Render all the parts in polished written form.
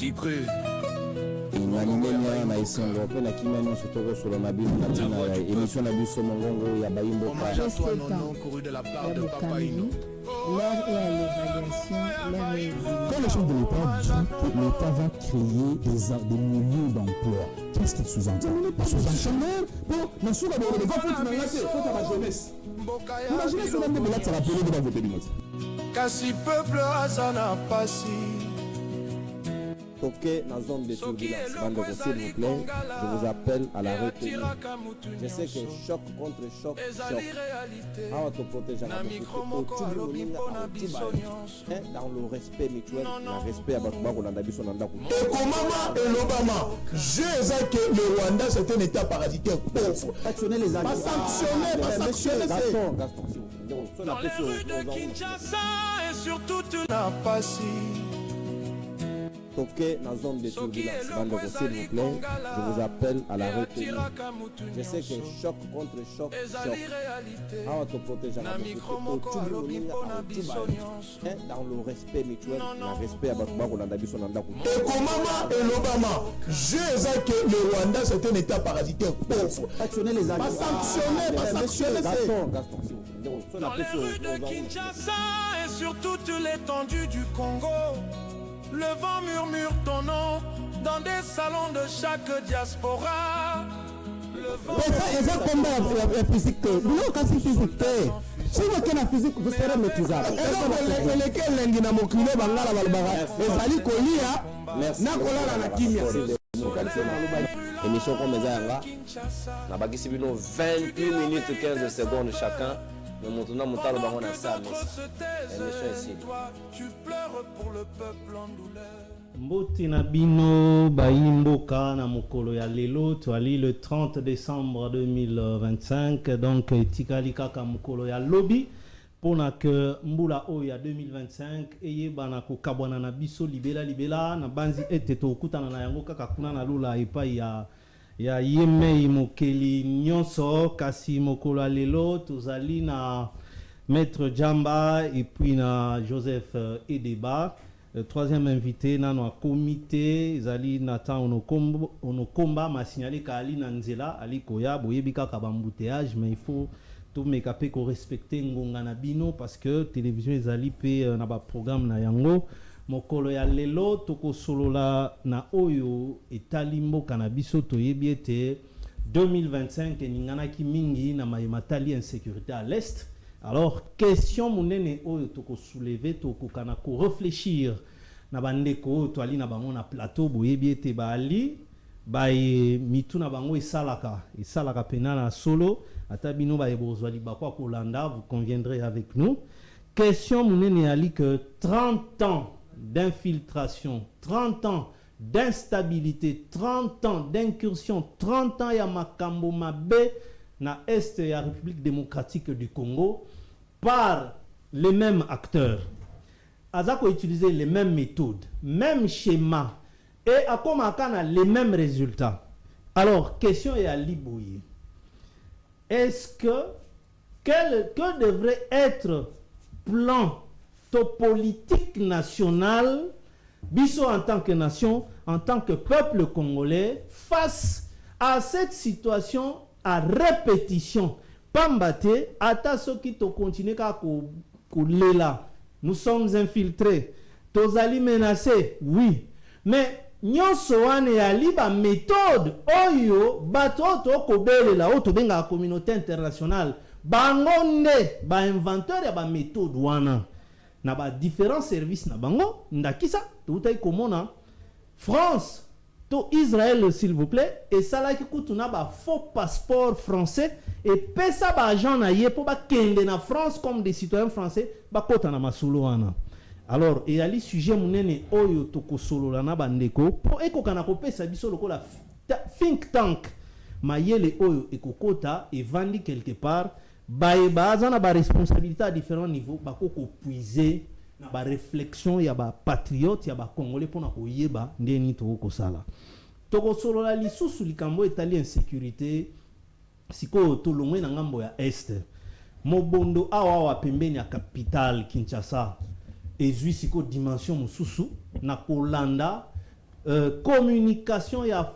Petit Pré. Nanimenya na isengo pe na kimia nyonso toko solo na biso na tina ya émission na biso mongongo ya bayimbo Hommage à toi non couru de la part de Papa Ino. L'heure est à l'évaluation, l'heure est Quand le chef de l'État dit que l'État va créer des millions d'emplois, qu'est-ce qu'il sous-entend? Il sous-entend bon, mais sur les enfants qui n'ont pas pour la jeunesse. Imaginez ce même de là, ça va payer de la voter du monde. Kasi peuple azana pasi. Ok, dans la zone de turbulence, s'il vous plaît, je vous appelle à la retenue. Je sais que choc contre choc, choc. Te protéger dans le respect mutuel, le respect à Bakubako, Nandabiso, Nandakou. Et comment et l'Obama, j'ai que le Rwanda c'est un État parasitaire pauvre. Sanctionner les amis. Pas sanctionner, Gaston, s'il vous plaît. Dans les rues de Kinshasa et sur toute la Passy. Ok, dans la zone de turbulence, s'il vous plaît, je vous appelle à la retenue. Je sais que choc contre choc, choc. Te protéger dans le respect mutuel, le respect à Bakubako, Nandabiso, Nandakou. Et comment et l'Obama, j'ai que le Rwanda c'est un État parasitaire pauvre. Sanctionner les amis. Pas sanctionner. Gaston, s'il vous plaît. Dans les rues de Kinshasa et sur toute l'étendue du Congo. Le vent murmure ton nom dans des salons de chaque diaspora. Le vent. Et ça combat la physique. Vous n'avez qu'à physique. Si vous avez la physique, vous serez maîtrisable. Et donc, lesquels l'engina mokile bangala balbara. Et sali kolia. Merci. Nakola la kimia. Émission comme Zanga. Na bakisi bino 28 minutes 15 secondes chacun. Mais maintenant, mon talent va en ça. Tu pleures pour le peuple en douleur. Mbote na bino bayimboka na mokolo ya lelo toali le 30 décembre 2025 donc tikali kaka mokolo ya lobi pona que mbula o ya 2025 eye bana ko kabwana na biso libela na banzi ete to kutana na yango kaka kuna na lula epai ya yemei mokeli nyonso kasi mokolo lelo tozali na Maître Djamba et puis na Joseph Edeba, le troisième invité na no comité zali natan ono komba m'a signalé qu'ali nanzela ali koya boyebika kabambuteage mais il faut tout mekape ko respecter ngonga na bino parce que télévision ezali pe na ba programme na yango mokolo ya lelo toko solola na oyo etali mboka na biso toyebi ete 2025 ningana ki mingi na mayematali insécurité à l'est. Alors question monene oyo toko soulever toko kana ko réfléchir na bandeko to ali na bango na plateau boyebi ete bali baye mitu na bango esalaka pena na solo ata bino baye bozwa libakwa kolanda vous conviendrez avec nous. Question monene ali que 30 ans d'infiltration, 30 ans d'instabilité, 30 ans d'incursion, 30 ans ya makambo mabe na est ya République démocratique du Congo par les mêmes acteurs. Azako utiliser les mêmes méthodes, même schéma et à komakana les mêmes résultats. Alors question est à Libouye. Est-ce que devrait être plan politique national biso en tant que nation, en tant que peuple congolais face à cette situation à répétition? Pambate, ata soki to continue ka kulela. Nous sommes infiltrés. Tozali menacés, oui. Mais nyonso wane ya liba méthode oyo bato to kobele la oto benga la communauté internationale. Bangonde ba inventeur ya ba méthode wana. Na ba différents services na bango ndakisa to utai komona France to Israël s'il vous plaît et ça là qui coûte na ba faux passeport français et pesa ba agent na ye po ba kende na France comme des citoyens français ba kota na masolo wana. Alors et ali sujet munene oyo to ko solo na bandeko po ekoka ko pesa biso lokola think tank mayele oyo ekokota et vandi quelque part baye baza na ba responsabilité à différents niveaux ba ko puiser na ba réflexion ya ba patriote ya ba congolais pona ko yeba ndeni to ko sala to ko solo la lisusu likambo etali insécurité siko to longwe na ngambo ya est mobondo awa pembeni ya capitale Kinshasa ezui siko dimension mususu na kolanda communication ya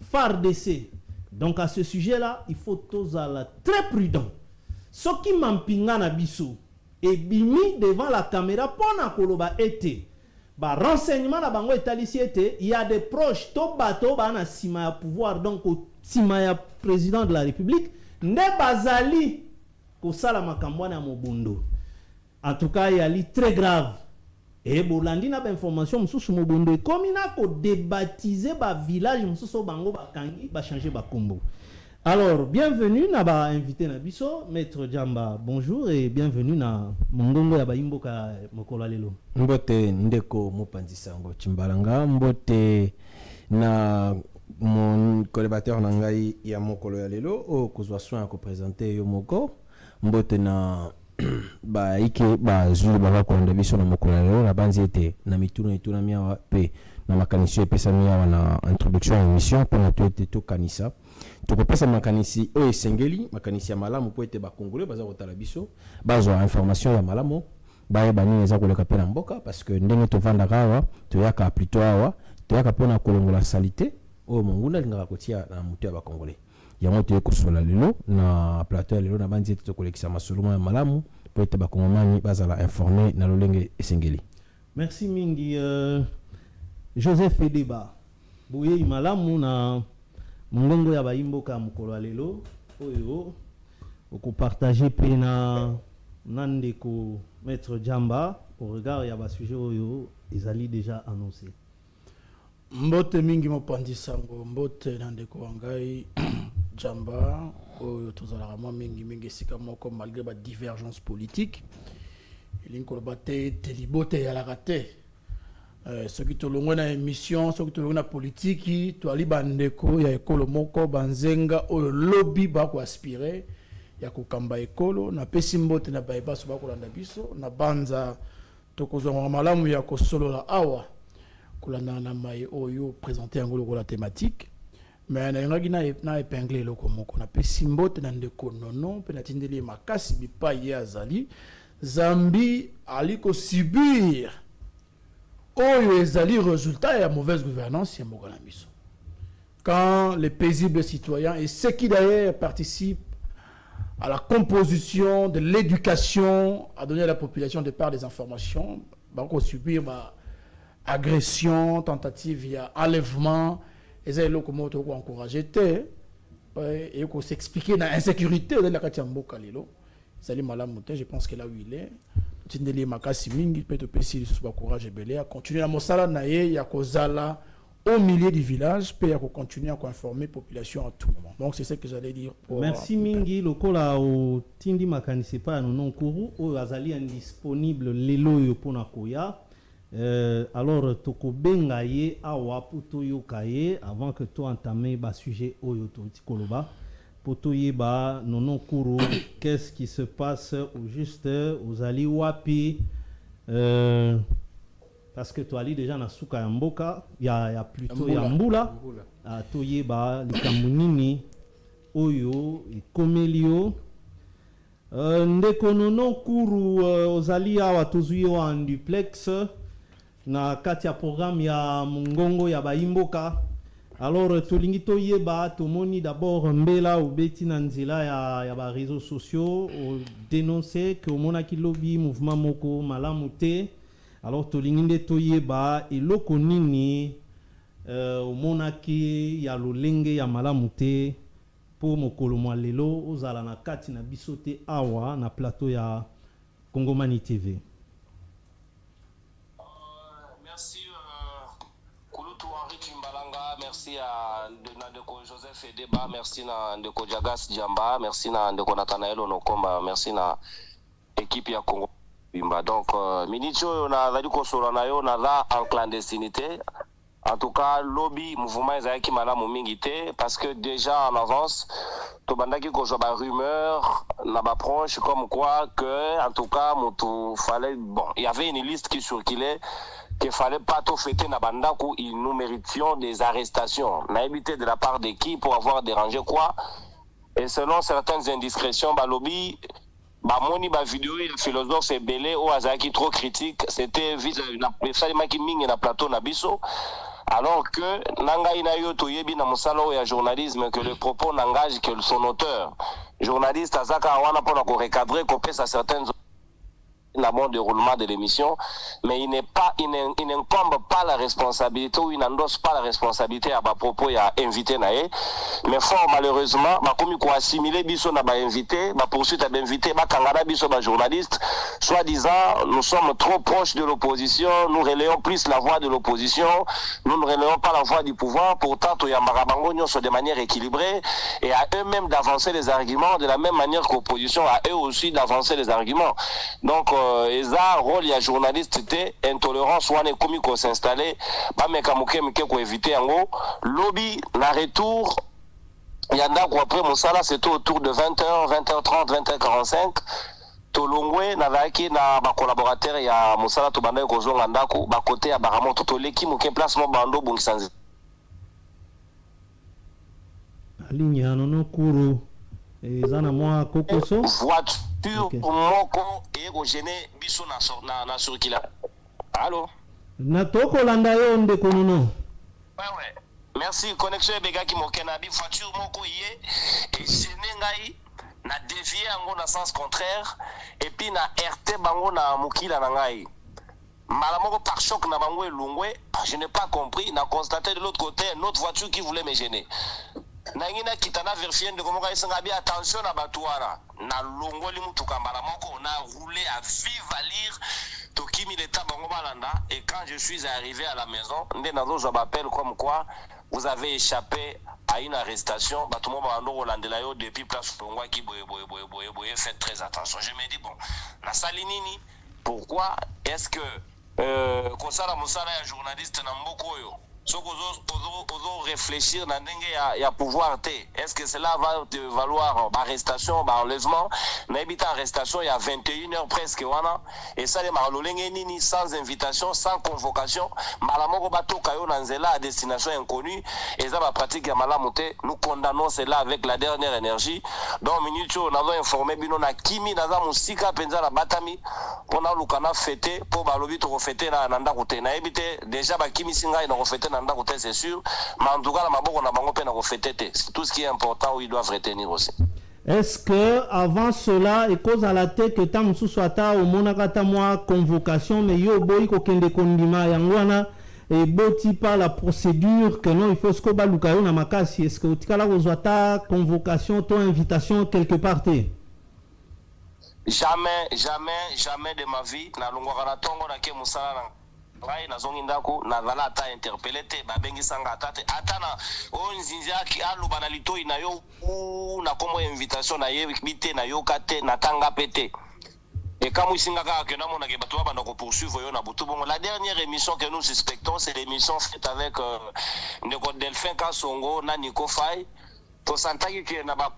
FARDC. Donc à ce sujet-là, il faut tous être très prudent. Ce qui m'empinga na biso et bimi devant la caméra pour na koloba été. Ba renseignement na bango etalisi été, il y a des proches to bato ba na sima ya pouvoir donc au sima ya président de la République ne bazali ko sala makambo na mobundo. En tout cas, il y a li très grave. Et bolandi na ba information mususu mobundo e komi na ko débaptiser ba village mususu bango ba kangi ba changer ba kombo. Alors, bienvenue na ba invité na biso, Maître Djamba. Bonjour et bienvenue na Mongongo ya Baimboka mokolo lelo. Mbote ndeko mopanzi sango Chimbalanga, mbote na mon collaborateur na ngai ya mokolo ya lelo o kozwa soin ko présenter yo moko. Mbote na ba ike ba zulu ba ko nda biso na mokolo ya lelo na banzi ete na mituna miawa pe na makanisi epesa miawa na introduction à émission pour na to kanisa. Tu peux passer makanisi o esengeli makanisi ya malamu po ete ba congolais baza kotala biso bazwa information ya malamu baye bani eza koleka pe na mboka parce que ndenge to vanda kawa to yaka plutôt awa to yaka pona kolongola salité o monguna lingaka kotia na mutu ya ba congolais ya moto ekosola lelo na plateau lelo na banzi to kolekisa masulumo ya malamu po ete ba kongomani bazala informé na lolenge esengeli. Merci mingi Joseph Edeba boye malamu na Mongongo ya Baimboka mokolo lelo oyo oko partager pe na nandeko Maître Djamba au regard ya ba sujet oyo ezali déjà annoncé. Mbote mingi mopandi sango mbote nandeko wangai Djamba oyo tozala mwa mingi sika moko malgré ba divergence politique ilinko bate telibote ya la raté. Ce qui te longue na émission, ce qui te longue na politique, to ali bandeko ya ekolo moko banzenga o lobby ba ko aspirer ya ko kamba ekolo na pesimbote na baiba so ba ko landa biso na banza to ko zonga malamu ya ko solo la awa ko landa na mai oyo présenter ngolo ko la thématique mais na ngaki na épingler loko moko na pesimbote na ndeko nono pe na tindeli makasi bipa ya azali Zambi ali ko subir oyo ezali résultat ya mauvaise gouvernance ya mokolo biso. Quand les paisibles citoyens et ceux qui d'ailleurs participent à la composition de l'éducation à donner à la population de part des informations bako subir agression, tentative ya enlèvement ezali loko moto ko encourager te et ko s'expliquer na insécurité de la katia lelo ezali malamu te. Je pense que là où il est tindeli makasi mingi peut pesi sur courage belé à continuer à mosala na ye ya kozala au milieu du village pe ya ko continuer à informer population à tout moment. Donc c'est ce que j'allais dire pour merci mingi lokola o tindi makanisi pa no nonkuru o azali indisponible lelo yo pona koya alors toko benga ye awa poto yo kaye avant que to entamer ba sujet oyo to tikoloba Potoyeba, nono kuru, qu'est-ce qui se passe au juste aux Ali Wapi parce que toi ali déjà na suka ya mboka ya plutôt ya mbula toyeba likamunini oyo ikomelio ndeko nono kuru aux Ali awa tozuyo en duplex na kati ya programme ya Mongongo ya Baimboka. Alors, tolingi toyeba tomoni d'abord mbela obeti na nzela ya ba réseaux sociaux dénoncer que monaki lobby mouvement moko malamu te. Alors tolingi nde toyeba eloko nini monaki ya lolenge ya malamu te po mokolo mwa lelo ozala na kati na bisote awa na plateau ya Kongomani TV. Merci à Ndeko Joseph Edeba, merci à Ndeko Jagas Djamba, merci à Ndeko Nathanael Onokomba, merci à l'équipe ya Congo Bimba. Donc, Minicho, on a dit qu'on là en clandestinité. En tout cas, lobby, mouvement Ezaki Malamu Mingité, parce que déjà en avance, Tobandaki qu'on joue à rumeur, n'a pas proche, comme quoi que, en tout cas, fallait, bon, il y avait une liste qui circulait, qu'il fallait pas tout fêter na bandaku, nous méritions des arrestations. On a évité de la part de qui pour avoir dérangé quoi. Et selon certaines indiscrétions, lobby, moni vidéo et le philosophe est belé ou azaki trop critique, c'était vis-à-vis na plateau na biso. alors que nanga inayo toyebi na musalo ya journalisme que le propos n'engage que son auteur. Journaliste azaka wana pona ko recadrer ko pesa certaines le bon déroulement de l'émission, mais il n'incombe pas la responsabilité ou il n'endosse pas la responsabilité à propos et à inviter naé. Mais fort malheureusement, comme il assimiler biso na ba invité, ba poursuite à invité, ba kangada biso ba journaliste, soi-disant nous sommes trop proches de l'opposition, nous relayons plus la voix de l'opposition, nous ne relayons pas la voix du pouvoir, pourtant il y a marabango de manière équilibrée et à eux-mêmes d'avancer les arguments de la même manière qu'opposition à eux aussi d'avancer les arguments. Donc eza rôle ya journaliste te intolérance wana ekomi ko s'installer ba meka moke ko éviter yango lobby na retour yanda ko après mosala c'était autour de 20h 20h30 20h45 tolongwe na vaki na ba collaborateur ya mosala to banda ko zonga ndako ba côté ya baramoto to leki moke placement bando bongisanzi alinya nono kuru ezana mwa kokoso voiture moko ego gêner biso na circula. Allô na toko landa yo ndeko nono. Ouais merci connexion bega ki mokena bi voiture moko yé et gêner ngai na dévier yango na sens contraire et puis na RT bango na mukila na ngai mala moko par choc na bango elungwe je n'ai pas compris na constaté de l'autre côté une autre voiture qui voulait me gêner. Nangina kitana vérifier de comment ils sont bien attention à Batouara na longoli mutuka mbala moko na roulé à vive allure tokimi l'état bango balanda et quand je suis arrivé à la maison ndé nazo je m'appelle comme quoi vous avez échappé à une arrestation batumo bando rolandela yo depuis place longwa ki boye faites très attention. Je me dis bon na salinini pourquoi est-ce que kosala musala ya journaliste na mboko yo so ozo réfléchir na ndenge ya pouvoir te est-ce que cela va te valoir arrestation enlèvement na ebita arrestation il y a 21h presque wana et ça les marololenge nini sans invitation sans convocation malamoko batoka yo na nzela à destination inconnue et ça va pratique ya malamu te. Nous condamnons cela avec la dernière énergie. Donc minutio nazo informer bino na kimi naza musika penza la batami pona lukana fêter po balobi to fêter na ndako te na ebite déjà ba kimi singa ina fêter c'est sûr, mais en tout cas, c'est tout ce qui est important où ils doivent retenir aussi. Est-ce que avant cela, et cause à la tête que tam souswata au monakata moi convocation, mais yo boy ko kende kondima yangwana et boti par la procédure que non il faut ce que balukayo na makasi. Est-ce que utikala kozwata convocation, ton invitation quelque part? Jamais de ma vie na longwa na tongo na ke musala ngai nazongi ndako nazala ata interpellé te babengisa ata na onzinzia ki aluba na litoi na yo na komo invitation na ye bite na yo kate na tanga pete et quand isinga ka na mona ke bato ba ndako poursuivre yo na butu bongo. La dernière émission que nous suspectons c'est l'émission faite avec Ndeko Delphin Kasongo na Nico Fay to santaki ke na ba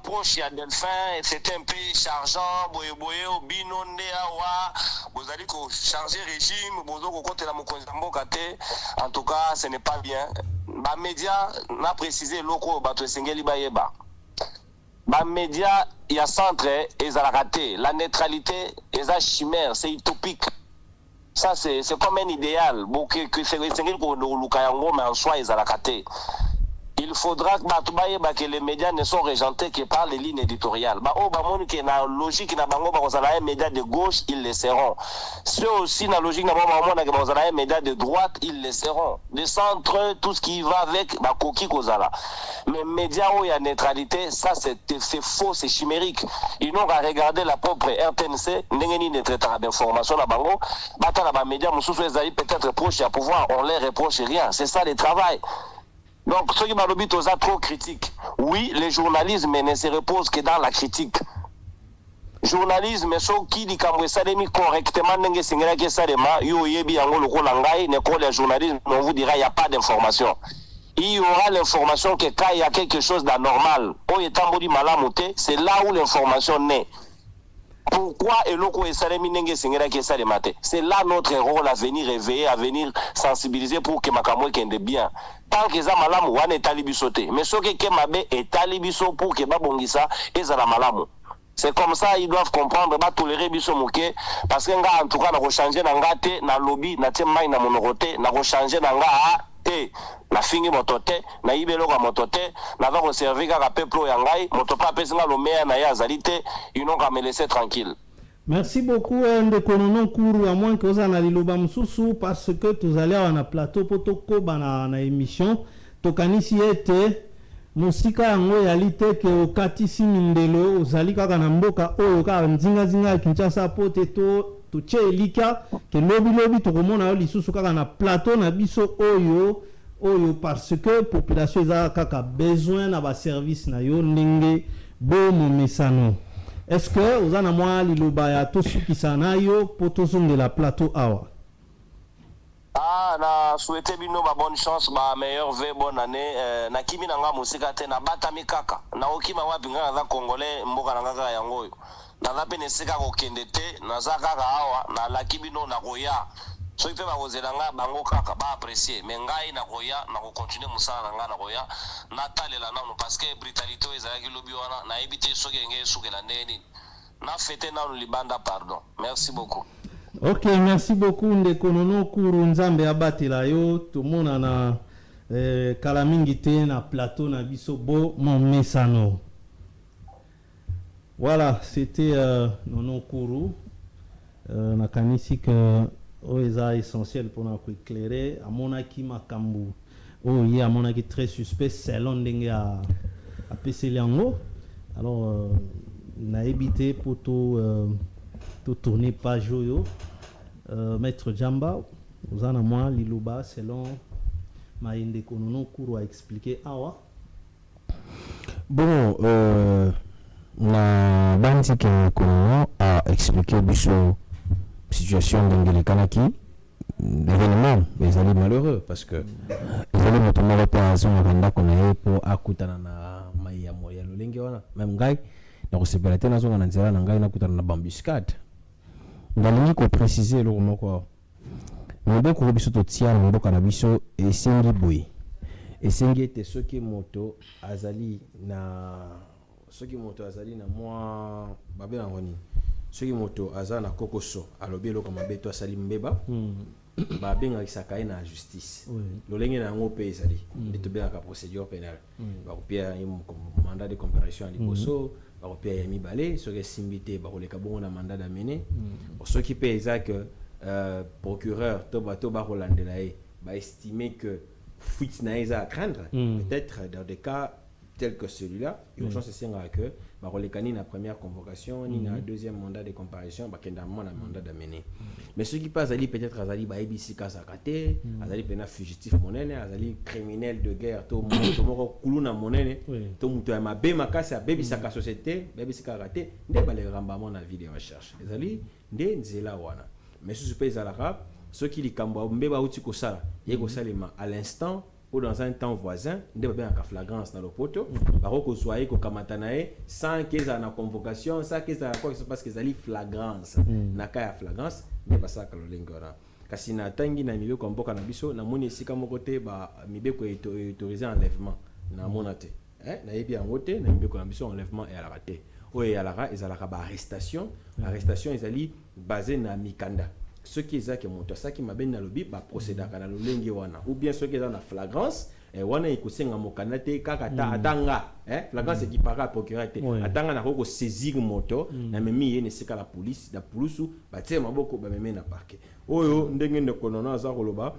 proche ya Delphin c'était un peu chargeant boye au binonde awa vous allez changer régime bozo ko kotela mokonzi mboka te. En tout cas ce n'est pas bien. Ba média n'a précisé loko bato esengeli bayeba ba média ya centre ezalaka te la neutralité eza chimère, c'est utopique. Ça c'est comme un idéal boke que c'est esengeli ko luka yango mais en soi ezalaka te. Il faudra que les médias ne sont régentés que par les lignes éditoriales. Qui na logique na bango un média de gauche, ils le seront. Ceux aussi na logique na bango un média de droite, ils le seront. De centre, tout ce qui va avec koki kozala. Mais médias où il y a neutralité, ça c'est faux, c'est chimérique. Ils n'ont qu'à regarder la propre RTNC, n'engeni ne traitera d'information na bango. Bata na médias mususu ezali peut-être proche à pouvoir, on les reproche rien. C'est ça le travail. Donc, ceux qui m'ont dit trop critique. Oui, le journalisme ne se repose que dans la critique. Journalisme, ceux qui disent que correctement, on vous dira qu'il n'y a pas d'information. Il y aura l'information que quand il y a quelque chose d'anormal, c'est là où l'information naît. Pourquoi c'est là notre rôle à venir réveiller, à venir sensibiliser pour que Makamwe kende bien. Tant que ça malamu wane talibisote. Mais ce que mabe est talibiso pour que babongisa ezala malamu. C'est comme ça, ils doivent comprendre, bah tolérer biso moké, parce que nga en tout cas, na changer na ngate, na lobby, na temai na monorote, na changer na nga te, na fingi motote, na ibelo ka motote, na va servir ka peuple yangai, motopa pesi nga lomea na ya zalite, ils n'ont qu'à me laisser tranquille. Merci beaucoup, Ndeko Nono Kourou, à moins que vous en allez l'oba msusu, parce que tous allez à un plateau pour toko na émission, tokanisi ete, musika yango yalite ke okatisi mindelo, ozali kaka na mboka oyo kaka nzinga ya Kinshasa po te to che elika, ke lobi tokomona yo lisusu kaka na plateau na biso oyo, parce que population eza kaka besoin na ba service na yo ndenge bo momesano. Est-ce que vous avez moi liloba ya tosukisa na yo po tozongela plateau awa? Na souhaité bino ba bonne chance, ba meilleure vœu, bonne année. Na kimi nanga musika te na batami kaka. Na okima wapi nga na congolais mboka nanga kaka yango yo. Na lape nesika ko kende te, na za kaka awa na laki bino na koya. So ipe ba kozela nga bango kaka ba apprécier. Mais ngai na koya na ko continuer musala nga na koya. Na talela nanu parce que brutalité ezalaki lobi wana na ebite soki ngé sukela ndeni. Na fete nanu libanda pardon. Merci beaucoup. Ok, merci beaucoup Ndeko Nono Kourou, nzambe abatela yo, tomona na kala mingi te na plateau na biso bo momesano. Voilà, c'était Nono Kourou. Nakanisi que oeza essentiel pour nous éclairer. À mon aki makambu. Oh, il y a mon aki très suspect, c'est l'ondenge à PC Liango. Alors, na évité pour tout tourner page yo. Maître Jamba, vous en avez moi Liloba selon Ndeko Nono Kourou a expliqué awa. Bon, na bandi que Kono a expliqué biso situation d'Engele Kanaki, l'événement, mais ils allaient malheureux parce que ils allaient notamment l'opération Rwanda qu'on a eu pour akutana na maïa moya lolenge wana même gars na recevabilité na zonga na nzela na ngai na kutana na bambuscade. Ndalingi ko préciser lo moko mobeko ko biso to tia na mboka na biso esengi boy esengi te soki moto azali na mwa babe na ngoni soki moto aza na kokoso alobi eloko mabe to asali mbeba babenga kisaka na justice lolenge na yango pe ezali nde tobengaka procédure pénale bakopia mandat de comparution à liboso bakopia ya mibale soki esimbi te bakoleka bongo na mandat d'amener soki pe eza que procureur to bato bakolandela ye baestime que fuite na eza à craindre peut-être dans des cas tel que celui-là, urgence c'est que bakolekani na première convocation ni na deuxième mandat de comparution bakenda na mandat d'amener. Mais ceux qui passent ali peut-être azali ba ebisi kasa kate, azali pena fugitif monene, azali criminel de guerre to moko kuluna monene, to muto ya mabe makasi a bebisa ka société, bebisi ka kate, nde ba le rambamo na vie de recherche. Azali nde nzela wana. Mais sous pays alaka, ceux qui likambo mbeba uti ko sala, yeko salema à l'instant ou dans un temps voisin, il y a une flagrance dans le poteau. Par contre, soit que Kamatanae, sans qu'ils aient une convocation, sans qu'ils aient quoi que ce soit, parce qu'ils aient flagrance. Naka flagrance, mais pas ça que le lingora. Kasi na tangi na milieu comme Boka Nabiso, na moni si comme côté ba mibe ko autorisé enlèvement na monate. Na yebi en côté na mibe ko Nabiso enlèvement et à la raté. Oui, à la ra, ils allaient ba arrestation. Arrestation ils allaient basé na Mikanda. Ceux qui ont que monto ça qui m'a bien lobby ba procéder à la lolenge wana ou bien ceux qui ont la flagrance et wana ikosenga mokanate kakata atanga flagrance qui para procureur atanga na ko saisir moto na memi yene sika la police ba tie maboko ba meme na parquet oyo ndenge ndeko nona za koloba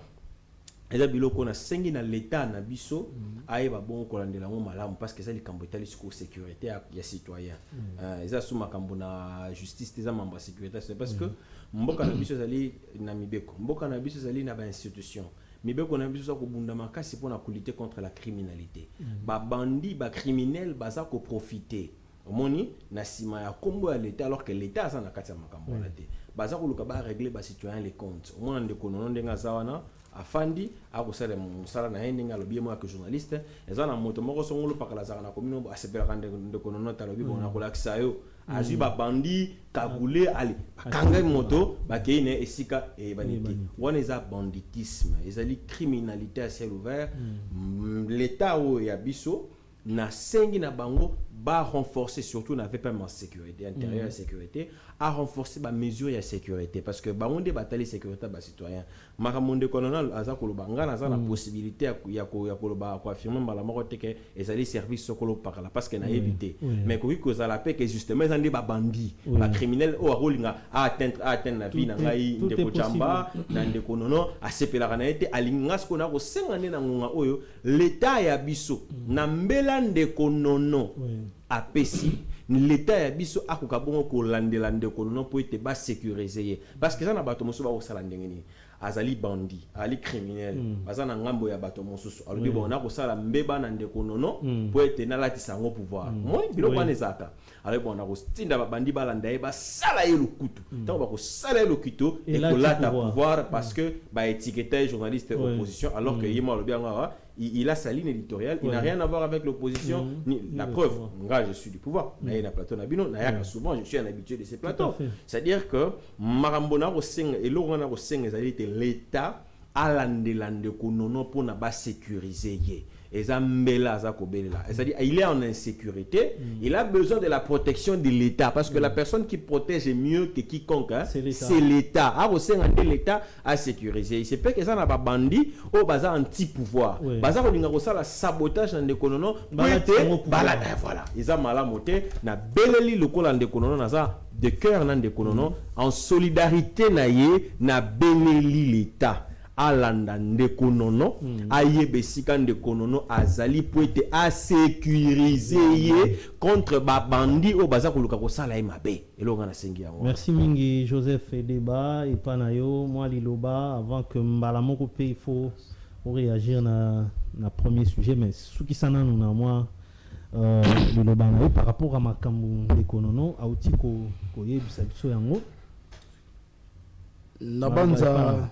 eza biloko na sengi na l'état na biso ayeba bon kolandela ngo malamu parce que ça likambo etali siko sécurité ya citoyen eza sous makambo na justice eza mamba sécurité c'est parce que mboka na biso zali na mibeko mboka na biso zali na ba institution mibeko na biso za ko bunda makasi pona ko lutter contre la criminalité ba bandi ba criminel baza ko profiter omoni na sima ya kombo ya l'état alors que l'état aza na kati ya makambo na te baza ko luka ba régler ba citoyen les comptes omona ndeko nono ndenga zawana afandi akosala musala na endinga lobi mo ka journaliste eza na moto moko songolo pakala zaka na komino asepela kande ndeko nono talobi bona ko lakisa yo azu ba bandi kagule ali kanga moto bakeine esika e baniti wana eza banditisme ezali criminalité à ciel ouvert l'état o ya biso na sengi na bango va renforcer, surtout n'avait pas ma sécurité intérieure et sécurité, à renforcer ma mesure de sécurité. Parce que on a bataille sécurité à citoyens. Maramonde colonel, à Zakolobanga, a la possibilité à affirmer la mort que les services sont par là. Parce qu'on a évité. Mais quand vous avez la paix, que justement, ils ont des bandits, des criminels, ou à atteindre la vie, de Kochamba, de Konono, à Sepelaranaïté, à l'Ingas, qu'on a au 5 années dans l'État et Abisso, Nambelan de Konono, à Pessi, l'État et Abisso, à Kokabon, Kolandelande Konono, pour être bas sécurisé. Parce que ça n'a pas de mosso au Salandengeni. Azali bandi, ali criminel, bazana ngambo ya bato mosusu. Alors que bon, on a ko sala mbeba na ndeko nono pour être na lati sango pouvoir. Moi, bilo kwa nezaka. Alors bon, on a ko tinda bandi balanda ba sala ye lukutu. Tant ba ko sala le kuto et ko lata pouvoir parce que ba étiqueter journaliste opposition alors que yema le bien il a sa ligne éditoriale, il n'a rien à voir avec l'opposition. La preuve, moi je suis du pouvoir. Il y a un plateau Nabino, souvent je suis un habitué de ces plateaux. C'est-à-dire que Marambona et Laurent l'État a l'ande konono pour ne pas sécuriser. C'est-à-dire il est en insécurité, il a besoin de la protection de l'État parce que la personne qui protège mieux que quiconque, c'est l'État. L'État a sécurisé. Il se peut que ça n'a pas bandit au bazar anti-pouvoir. Bazar on a la sabotage dans l'économie. Voilà. Ils ont malamoté na beleli le col en économie de cœur dans l'économie en solidarité na beleli l'État. Alanda ndekonono ayebesika ndekonono azali pour être sécurisé contre babandi au baza koluka ko sala mabe elonga na sengi yango. Merci mingi Joseph Edeba et panayo moi liloba avant que mbala moko pe il faut réagir na premier sujet mais suki sana nous na moi liloba na par rapport à makambu ndekonono auti ko yebisa biso yango na banza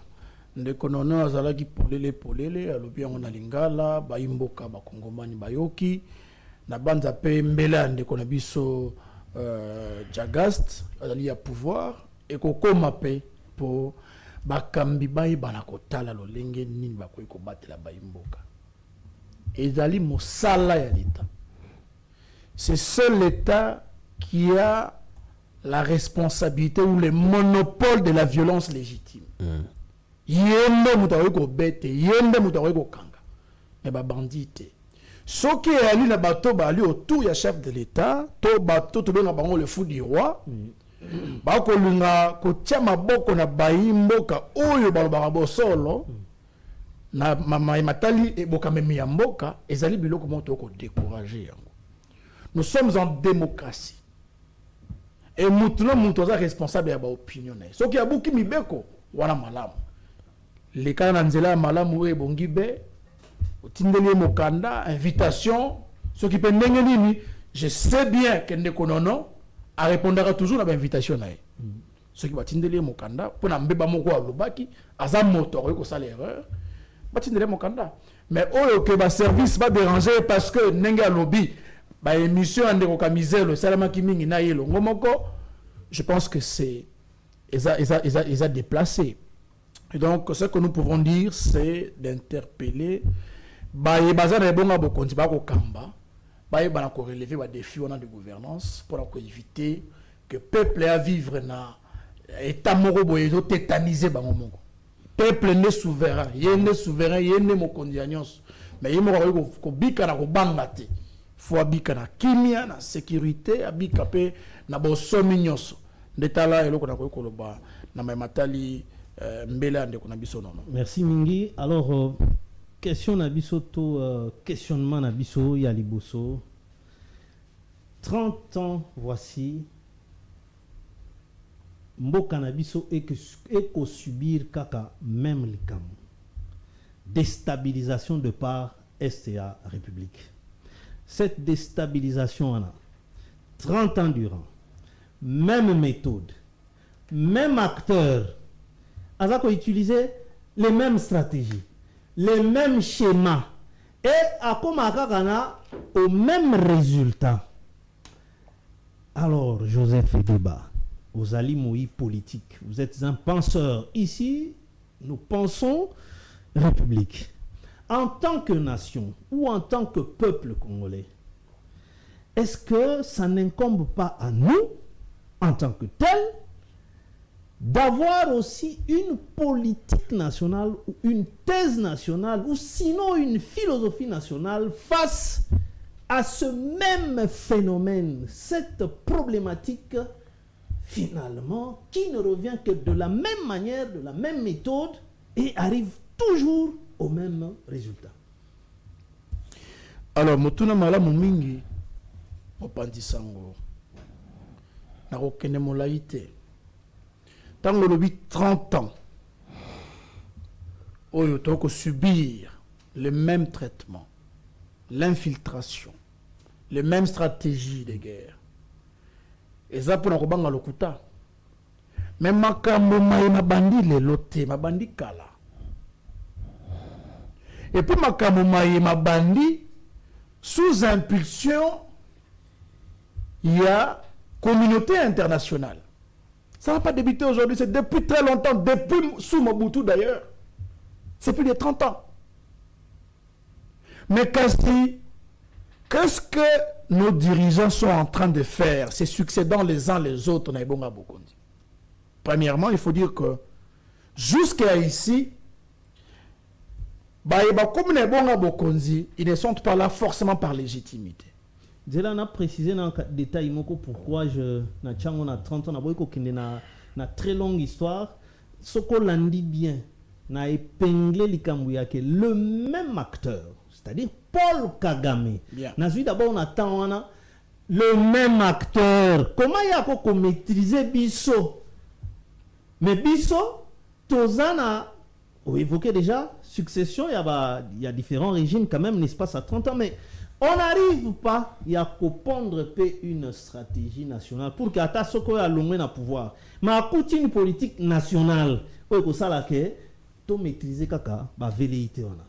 ndekonono azalaki polele alobi yango na lingala baimboka bakongomani bayoki na banza pe mbela ndeko na biso Jagast azali ya pouvoir ekokoma pe po bakambi bayebana kotala lolenge nini bakoki kobatela baimboka ezali mosala ya l'État. C'est seul l'État qui a la responsabilité ou le monopole de la violence légitime. Yende mutawe ko bete, yende mutawe ko kanga. Mais ba bandité. Soki ali na bato ba ali autour ya chef de l'État, to bato to benga bango le fou du roi. Ba ko lunga ko tia maboko na baimboka oyo balobaka bosolo. Na mama matali e boka memi ya mboka ezali biloko moto ko décourager yango. Nous sommes en démocratie. Et mutuno mutoza responsable ya ba opinion. Soki abuki mibeko wana malamu. Les cas nanzela malamu e bongibe otindeli mokanda invitation ce qui peut nini je sais bien que ndekonono a répondra toujours à l'invitation na ce qui va tindeli mokanda pour na mbeba moko alobaki aza moteur ko sala erreur ba tindeli mokanda mais oyo que ba service va déranger parce que nenga lobby ba émission ndeko kamizelo salama kimingi na yelo ngomoko je pense que c'est ils a déplacé. Et donc, ce que nous pouvons dire, c'est d'interpeller. Baye bazana ebonga bokonzi bako kamba. Baye bana ko relever ba défi on a de gouvernance pour éviter que peuple a vivre na état moko boye zo tétaniser bango moko. Peuple ne souverain, yende mokonzi nyonso. Mais yemo ko bika na ko bangate. Faut bika na kimia na sécurité, abika pe na bosomi nyonso. Ndetala eloko na ko koloba na matali. Merci Mingi. Alors, question Nabiso, questionnement Nabiso, Yaliboso. 30 ans, voici. Mboka Nabiso et que subir kaka même les cam. Déstabilisation de part STA République. Cette déstabilisation, on a 30 ans durant. Même méthode, même acteur. Azako utiliser les mêmes stratégies, les mêmes schémas et à Komakakana au même résultat. Alors, Joseph Edeba, aux alimoïs politiques, vous êtes un penseur. Ici, nous pensons République. En tant que nation ou en tant que peuple congolais, est-ce que ça n'incombe pas à nous, en tant que tels, d'avoir aussi une politique nationale ou une thèse nationale ou sinon une philosophie nationale face à ce même phénomène, cette problématique finalement qui ne revient que de la même manière, de la même méthode et arrive toujours au même résultat. Alors, motuna malamu mingi mopanzi sango na kokende molai te. Tango lobi 30 ans oyo toko subir le même traitement, l'infiltration, les mêmes stratégies de guerre. Eza pona kobanga lokuta. Mais makambo mai mabandi lelo te, mabandi kala. Et puis makambo mai mabandi sous impulsion, il y a communauté internationale. Ça n'a pas débuté aujourd'hui, c'est depuis très longtemps, depuis sous Mobutu d'ailleurs. C'est plus de 30 ans. Mais qu'est-ce que nos dirigeants sont en train de faire, ces succédants les uns les autres, premièrement, il faut dire que jusqu'à ici, ils ne sont pas là forcément par légitimité. Déjà, on a précisé dans le détail pourquoi je na 30 ans, na très longue histoire. Ce qu'on l'a dit bien, na épinglé le même acteur, c'est-à-dire Paul Kagame. Na d'abord on attend le même acteur. Comment il y a qu'on maîtriser Bisso? Mais Bisso, Tozana, vous évoquez déjà succession, il y a différents régimes quand même, n'est-ce pas, ça 30 ans, mais on n'arrive pas, il y a qu'au pondre une stratégie nationale pour qu'il y ait ce à l'homme à pouvoir. Mais à côté une politique nationale, il ça là que tout maîtriser kaka, bah velléité on a.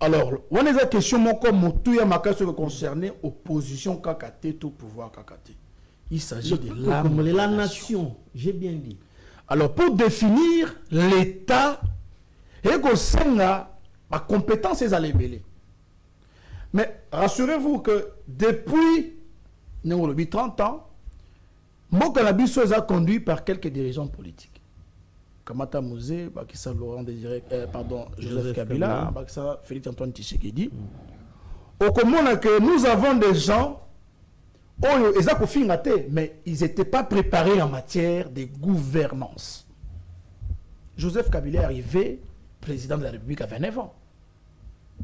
Alors, on a des questions comme tout ya makaso concerné opposition kakate tout pouvoir kakate. Il s'agit de la nation, j'ai bien dit. Alors, pour définir l'État, et que c'est ma compétence est à l'éveiller. Mais rassurez-vous que depuis 30 ans, Mokalabiso est conduit par quelques dirigeants politiques. Kamata Mouzé, Bakissa Laurent Désiré, Joseph Kabila, Bakissa Félix Antoine Tshisekedi. Au commun que nous avons des gens, mais ils n'étaient pas préparés en matière de gouvernance. Joseph Kabila est arrivé président de la République à 29 ans.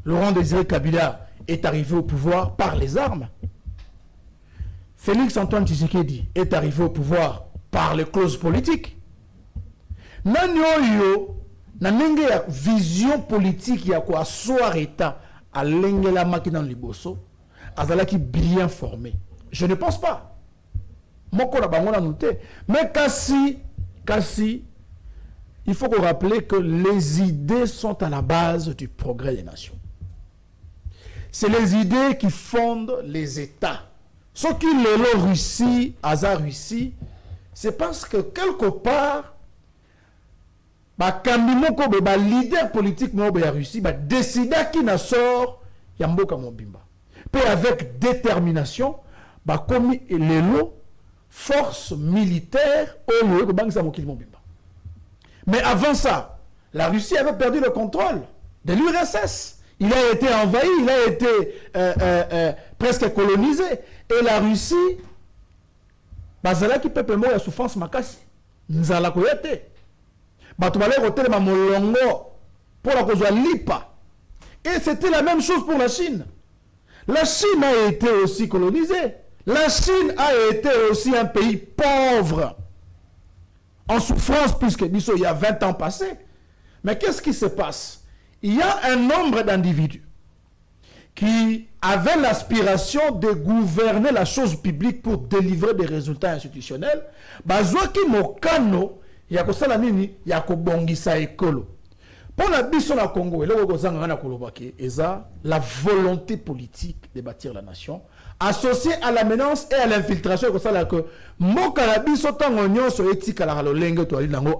Laurent Désiré Kabila est arrivé au pouvoir par les armes. Félix Antoine Tshisekedi est arrivé au pouvoir par les clauses politiques. Nanyoyo, nanenge ya vision politique ya quoi soir état à l'engela makina liboso, azalaki bien formé. Je ne pense pas. Moko na bango na noté, mais kasi il faut qu'on rappelle que les idées sont à la base du progrès des nations. C'est les idées qui fondent les États. Ce qui est Russie, hasard Russie, c'est parce que quelque part, le leader politique de la Russie décide qui n'a sort Yamboka Mobimba. Puis avec détermination, comme les forces militaires au Mobimba. Mais avant ça, la Russie avait perdu le contrôle de l'URSS. Il a été envahi, il a été presque colonisé. Et la Russie, bazala qui peut payer la souffrance makasi. Nzala koyete. Batoubalé rotel ma molongo pour la cause lipa. Et c'était la même chose pour la Chine. La Chine a été aussi colonisée. La Chine a été aussi un pays pauvre. En souffrance, puisque il y a 20 ans passés. Mais qu'est-ce qui se passe? Il y a un nombre d'individus qui avaient l'aspiration de gouverner la chose publique pour délivrer des résultats institutionnels. Bazwaki mokano ya kosala nini ya kobongisa ekolo. Pour la biso na Congo, la volonté politique de bâtir la nation, associée à la menace et à l'infiltration, que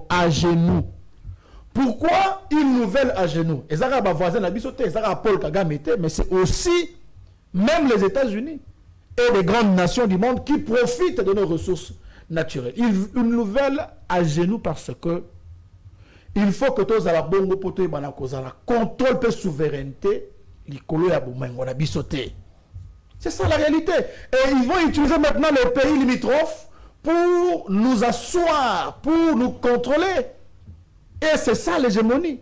à genoux. Pourquoi une nouvelle à genoux? Mais c'est aussi même les États-Unis. et des grandes nations du monde qui profitent de nos ressources naturelles. Ils nous veulent à genoux parce que il faut que tous la bongo poto et banakozala contrôle et souveraineté l'icolo ya bomengo na bisoté. C'est ça la réalité. Et ils vont utiliser maintenant les pays limitrophes pour nous asseoir, pour nous contrôler. Et c'est ça l'hégémonie.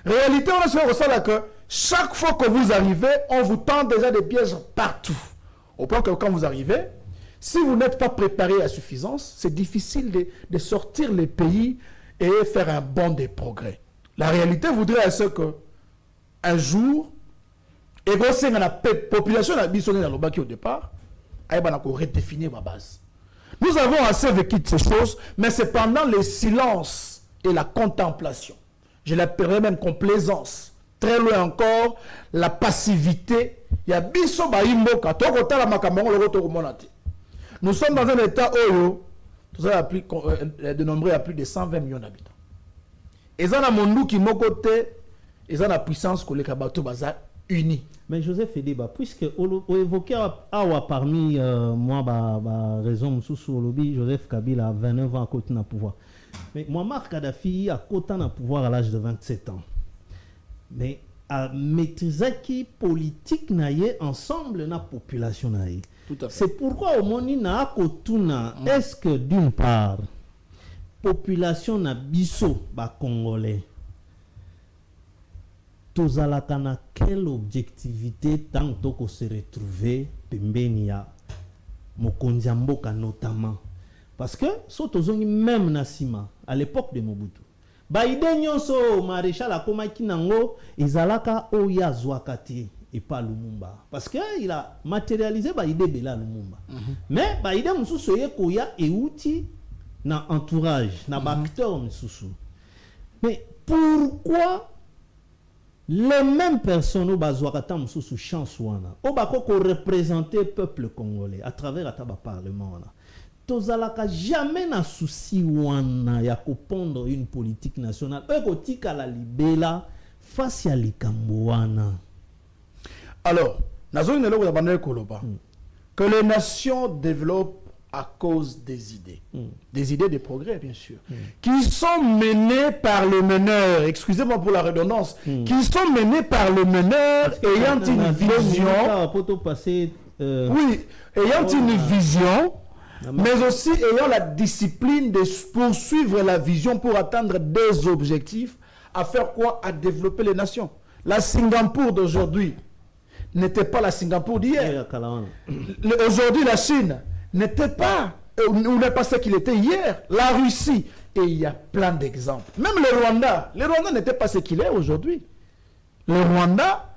Réalité, on a ce ressent que chaque fois que vous arrivez, on vous tend déjà des pièges partout. Au point que quand vous arrivez, si vous n'êtes pas préparé à suffisance, c'est difficile de sortir les pays et faire un bond de progrès. La réalité voudrait à ce que un jour, et que la population a bisonné dans le bas au départ, elle va redéfinir ma base. Nous avons assez vécu de ces choses, mais c'est pendant le silence et la contemplation. Je l'appellerais même complaisance. Très loin encore, la passivité. Il y a biso ba imboka. Nous sommes dans un état où dénombré à plus de 120 millions d'habitants. Et ça, dans mon qui mon côté, et ça, la puissance que les Kabato Baza unis. Mais Joseph Edeba, puisque on évoquait parmi moi, raison sous lobby, Joseph Kabila a 29 ans à côté d'un pouvoir. Mais Muammar Kadhafi a côté d'un pouvoir à l'âge de 27 ans. Mais à maîtriser qui politique naïe ensemble na population naïe. C'est pourquoi au moni na kotuna est-ce que d'une part population na biso ba congolais tozalaka na quelle objectivité tant qu'on se retrouver pembeni ya mokonzi ya mboka notamment parce que so tozongi même na sima à l'époque de Mobutu baide nyonso maréchal akomaki nango ezalaka oya zwakati et pas Lumumba parce que il a matérialisé baide bela Lumumba mais baide mususu ye koya euti na entourage na acteur mususu mais pourquoi les mêmes personnes au bazouakata mususu chance wana au bako représenter peuple congolais à travers ataba parlement là tozalaka jamais na souci wana ya kopondre une politique nationale ekotika la libela face à likambo wana. Alors que les nations développent à cause des idées de progrès bien sûr, qui sont menées par le meneur, excusez-moi pour la redondance, qui sont menées par le meneur ayant une vision, oui, ayant une vision, mais aussi ayant la discipline de poursuivre la vision pour atteindre des objectifs, à faire quoi? À développer les nations. La Singapour d'aujourd'hui n'était pas la Singapour d'hier. Aujourd'hui, la Chine n'était pas, ou n'est pas ce qu'il était hier. La Russie, et il y a plein d'exemples. Même le Rwanda n'était pas ce qu'il est aujourd'hui. Le Rwanda,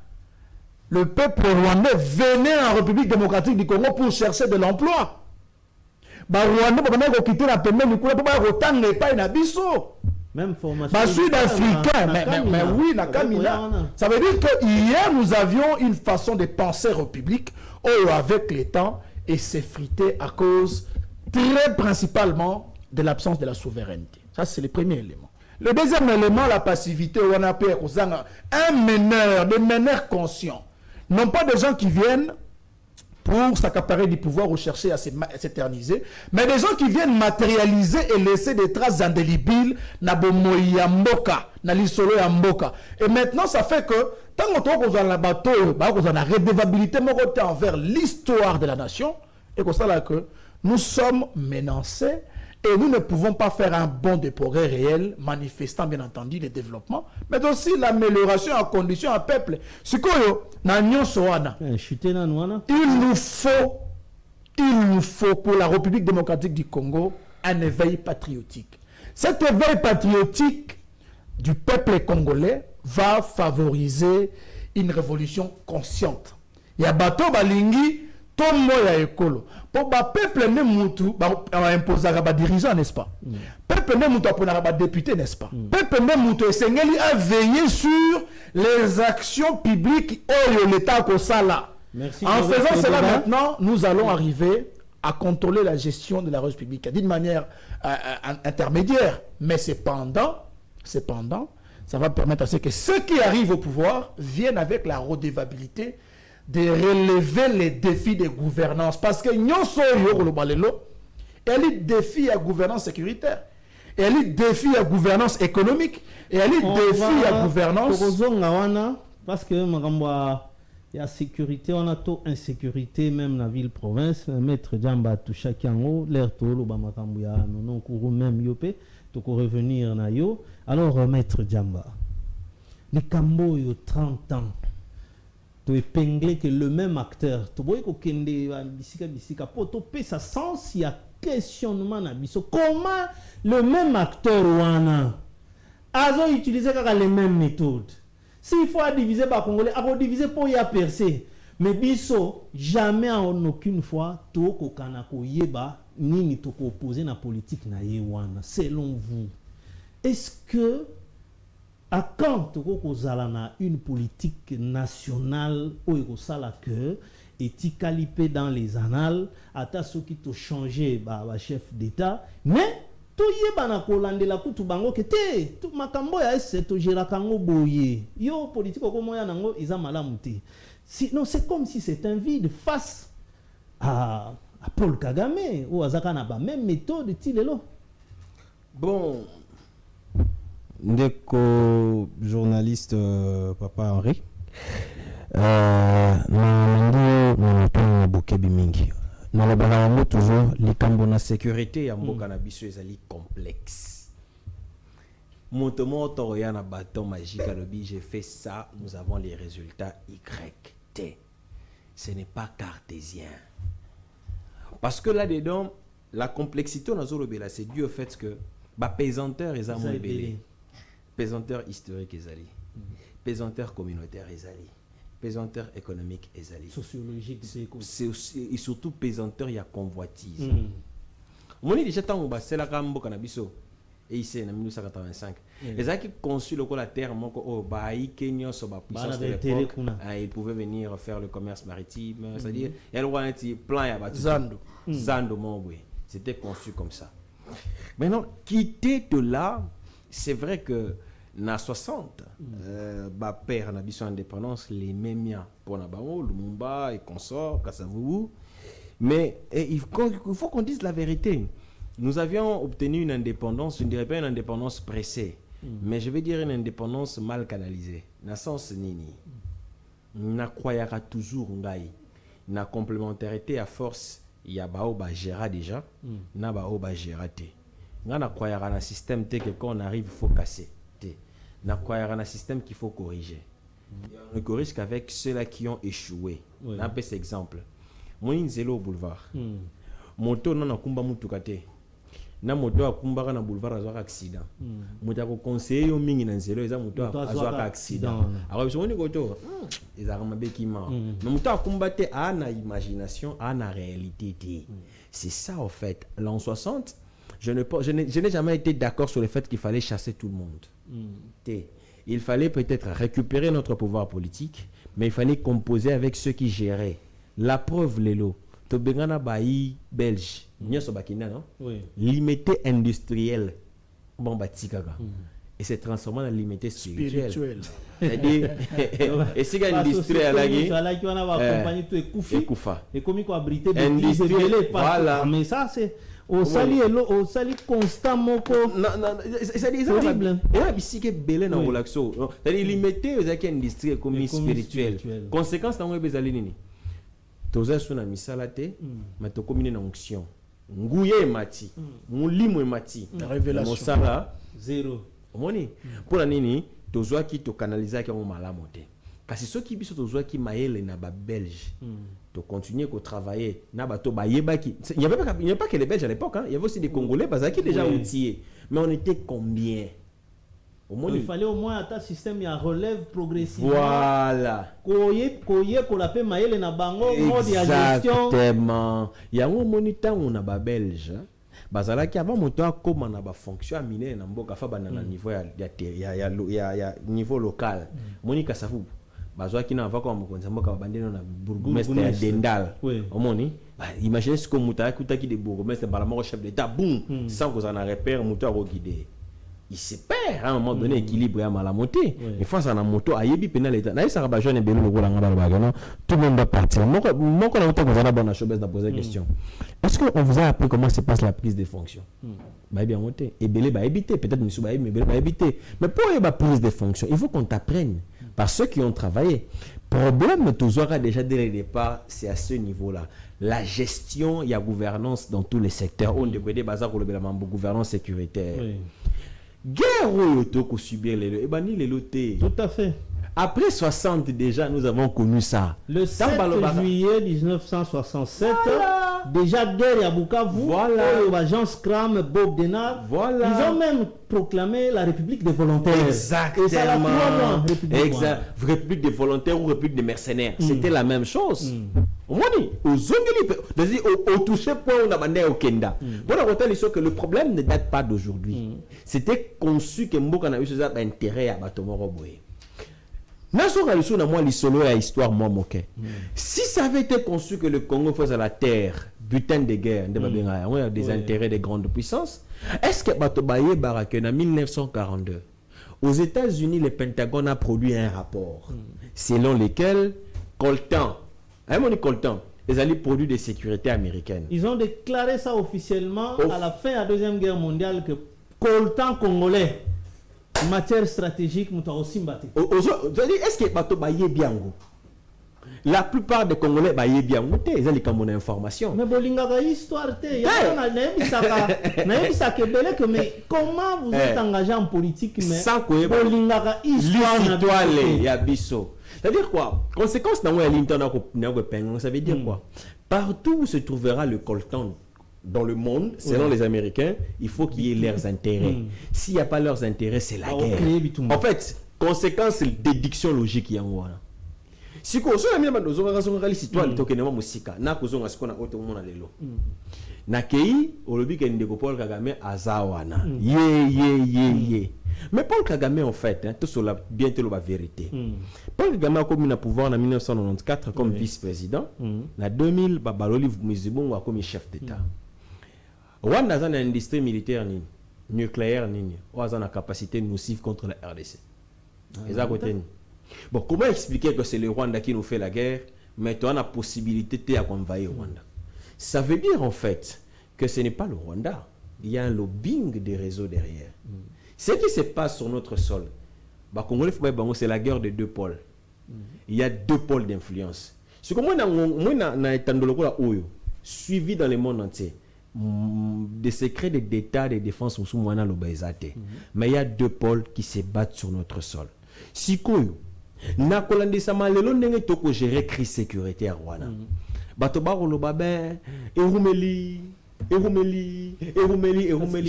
le peuple rwandais venait en République démocratique du Congo pour chercher de l'emploi. Même formation. Sud-africain, mais oui, ça veut dire que hier nous avions une façon de penser république où avec les temps et s'effriter à cause très principalement de l'absence de la souveraineté. Ça c'est le premier élément. Le deuxième élément, la passivité, on appelle un meneur, des meneurs conscients, non pas des gens qui viennent pour s'accaparer du pouvoir ou chercher à s'éterniser, mais des gens qui viennent matérialiser et laisser des traces indélébiles na bomoyi ya mboka, na lisolo ya mboka. Et maintenant, ça fait que tant qu'on a la bateau, on a la redevabilité envers l'histoire de la nation, et comme ça là que nous sommes menacés et nous ne pouvons pas faire un bond de progrès réel, manifestant bien entendu le développement, mais aussi l'amélioration en condition à peuple. Ce que il nous faut pour la République démocratique du Congo un éveil patriotique. Cet éveil patriotique du peuple congolais va favoriser une révolution consciente. Il y a bateau balingi Tomo ya ekolo. Pour le peuple ne mutu imposer à dirigeant, n'est-ce pas? Peuple ne mutu à député, n'est-ce pas? Peuple ne mutu esengeli a veillé sur les actions publiques au l'État Kosala. En faisant cela maintenant, nous allons arriver à contrôler la gestion de la ressource publique d'une manière intermédiaire. Mais cependant, ça va permettre à ce que ceux qui arrivent au pouvoir viennent avec la redevabilité de relever les défis de gouvernance. Parce que nous sommes les défis à gouvernance sécuritaire, et les défis à gouvernance économique, et les défis à gouvernance. Parce que il y a sécurité, on a tout insécurité, même dans la ville-province. Maître Djamba, tout chacun, l'air tout, l'Obamakambuya, non, même yopé, tout revenir na yo. Alors, Maître Djamba, les Cambo, yo 30 ans, tu épinglé que le même acteur, tu vois que bisika, pour topé ça sens, il y a questionnement na biso. Comment le même acteur wana a utilisé les mêmes méthodes? S'il faut diviser par Congolais, il faut diviser pour y percer. Mais biso, jamais en aucune fois, toko kanako yeba, ni toko opposé na politique na yewana. Selon vous, est-ce que, à quand toko kozala na une politique nationale où il sala que, et calipé dans les annales, ata ceux qui t'ont changé, chef d'État, mais tout yeba na kolandela kutu bango kete tout makambo ya ese to gera kango boye yo politique ko moya nango iza malamu te. Non, c'est comme si c'est un vide face à Paul Kagame ou azaka na ba même méthode tilelo. Bon, ndeko journaliste Papa Henri na ndo bokebi mingi na le balamo toujours likambo na sécurité ya mboka na biso ezali complexe. Montement ya na bâton magique à l'obi, j'ai fait ça, nous avons les résultats YT. Ce n'est pas cartésien. Parce que là-dedans, la complexité on a zolobela, c'est dû au fait que ba pesanteur ezali moins belé. Pesanteur historique ezali. Pesanteur communautaire ezali. Pesanteur économique ezali. Sociologique, et surtout pesanteur il y a convoitise. Moni déjà tant ba c'est la kambo kanabiso et ici en 1985. Les gens qui conçu le la terre moko o ba i Kenya so ba puissance de l'époque, ils pouvaient venir faire le commerce maritime, c'est-à-dire il y a le plan ya ba Zando Mongwe. C'était conçu comme ça. Maintenant quitter de là, c'est vrai que na 60 père na biso indépendance les mêmes pour na bango Lumumba et consort Kasavubu, mais il faut qu'on dise la vérité. Nous avions obtenu une indépendance, je ne dirais pas une indépendance pressée, mais je vais dire une indépendance mal canalisée. Na sens nini na croyaka toujours ngai na complémentarité à force ya bao ba gera déjà na bao ba gerate na croyaka na système te que quand on arrive il faut casser. Il y a un système qu'il faut corriger. On ne corrige qu'avec ceux-là qui ont échoué. On a cet exemple. Moi, je suis au boulevard. Moto non a kumba mutukate. Na moto a kumba na boulevard a un accident. Moto a conseillé au mingi na zelo eza moto a un accident. Alors je me dis que ils ont un béquiment. Mais moto a kumba te a na imagination, a na réalité. C'est ça en fait. L'an 60, je n'ai jamais été d'accord sur le fait qu'il fallait chasser tout le monde. Il fallait peut-être récupérer notre pouvoir politique, mais il fallait composer avec ceux qui géraient. La preuve, Lelo, Tobengana Baï belge, limité industriel, et c'est transformé en limité spirituel. C'est-à-dire, et si industriel, et comme il faut abriter des voilà. Mais ça, c'est. Au sali constamment c'est horrible. Et là ici que belé na relaxo. C'est-à-dire limité aux actes industriels comme spirituel. Conséquence dans bezali nini. Toza suna misala te, mais to combiner na onction. Nguye mati, mulimo mati. Révélation. Mosala zéro. Omoni. Pour la nini, tozo ki to canaliser ki on malamu te. Kasi ceux qui biso tozo ki maele na ba belge. De continuer à travailler. Il n'y avait pas que les Belges à l'époque, hein. Il y avait aussi des Congolais parce qu'ils déjà outillés. Mais on était combien? Il fallait au moins un système qui relève progressivement. Voilà. Exactement. Il y a un moniteur où on a des Belges. Bazala qui avant moto comme na ba fonction miner na mboka fa banana niveau ya niveau local. Monika Safu. Bazwa qui n'a pas comme on mboka bandeno na bourgmestre ya Dendal. Omoni. Imaginez ce que muta kuta qui de bourgmestre balamoko chef d'état boum sans que ça na repère muta ro guider. il se perd à un moment donné équilibre à la montée mais face à la moto ayebi pénal l'état na ça va jeune bello le ngaba non tout le monde va partir mon quand on a bonne chose de poser question est-ce qu'on vous a appris comment se passe la prise de fonction bah bien monter et belé bah éviter peut-être monsieur bah mais belé bah éviter mais pour la prise de fonction il faut qu'on t'apprenne par ceux qui ont travaillé problème toujours déjà dès le départ c'est à ce niveau-là la gestion il y a gouvernance dans tous les secteurs on devrait des bazar pour le gouvernance sécuritaire guerre où il subir les et bani les lotés. Tout à fait. Après 60 déjà nous avons connu ça. Le 7 juillet 1967 déjà guerre à Bukavu. Voilà. L'agence Scram Bob Denard. Voilà. Ils ont même proclamé la République des volontaires. Exactement. Et ça a 3 mois. Exact. République des volontaires ou République des mercenaires. C'était la même chose. Au moins, aux zombies, au touché point on a bandé au Kenda. Bon, on retient que le problème ne date pas d'aujourd'hui. C'était conçu que Mboka n'a eu ce intérêt à Batomoro Boye. Si ça avait été conçu que le Congo faisait la terre, butin de guerre, des intérêts des grandes puissances, est-ce que Batobaye Barake en 1942, aux États-Unis, le Pentagone a produit un rapport selon lequel Coltan, les alliés produits de sécurité américaine. Ils ont déclaré ça officiellement à la fin de la Deuxième Guerre mondiale que Coltan congolais, matière stratégique, nous avons aussi battu. Est-ce que Bato Baye Biango? La plupart des Congolais Baye Biango, ils ont les comme information. Mais Bolinga histoire, mais comment vous êtes engagé en politique sans que Bolinga histoire il a biso. C'est-à-dire quoi? Conséquence dans ça veut dire quoi? Partout où se trouvera le coltan dans le monde, selon les Américains, il faut qu'il y ait leurs intérêts. S'il n'y a pas leurs intérêts, c'est la guerre. En fait, conséquence, c'est la déduction logique. Si vous avez une histoire, Paul Kagame azawana. Mais Paul Kagame, en fait, tout cela bientôt la vérité. Paul Kagame a commis le pouvoir en 1994 comme vice-président. En 2000, Babaloli Muzibongo a commis chef d'État. Rwanda a une industrie militaire nucléaire, ou a une capacité nocive contre la RDC. Bon, comment expliquer que c'est le Rwanda qui nous fait la guerre, mais tu as la possibilité de envahir le Rwanda? Ça veut dire en fait que ce n'est pas le Rwanda. Il y a un lobbying des réseaux derrière. Ce qui se passe sur notre sol, c'est la guerre de deux pôles. Il y a deux pôles d'influence. Ce que moi, suivi dans le monde entier, des secrets d'État, de défense, mais il y a deux pôles qui se battent sur notre sol. Si Koyo, na kolande sama lelo ndenge toko gérer crise sécuritaire wana. Bato ba rolo babe erumeli.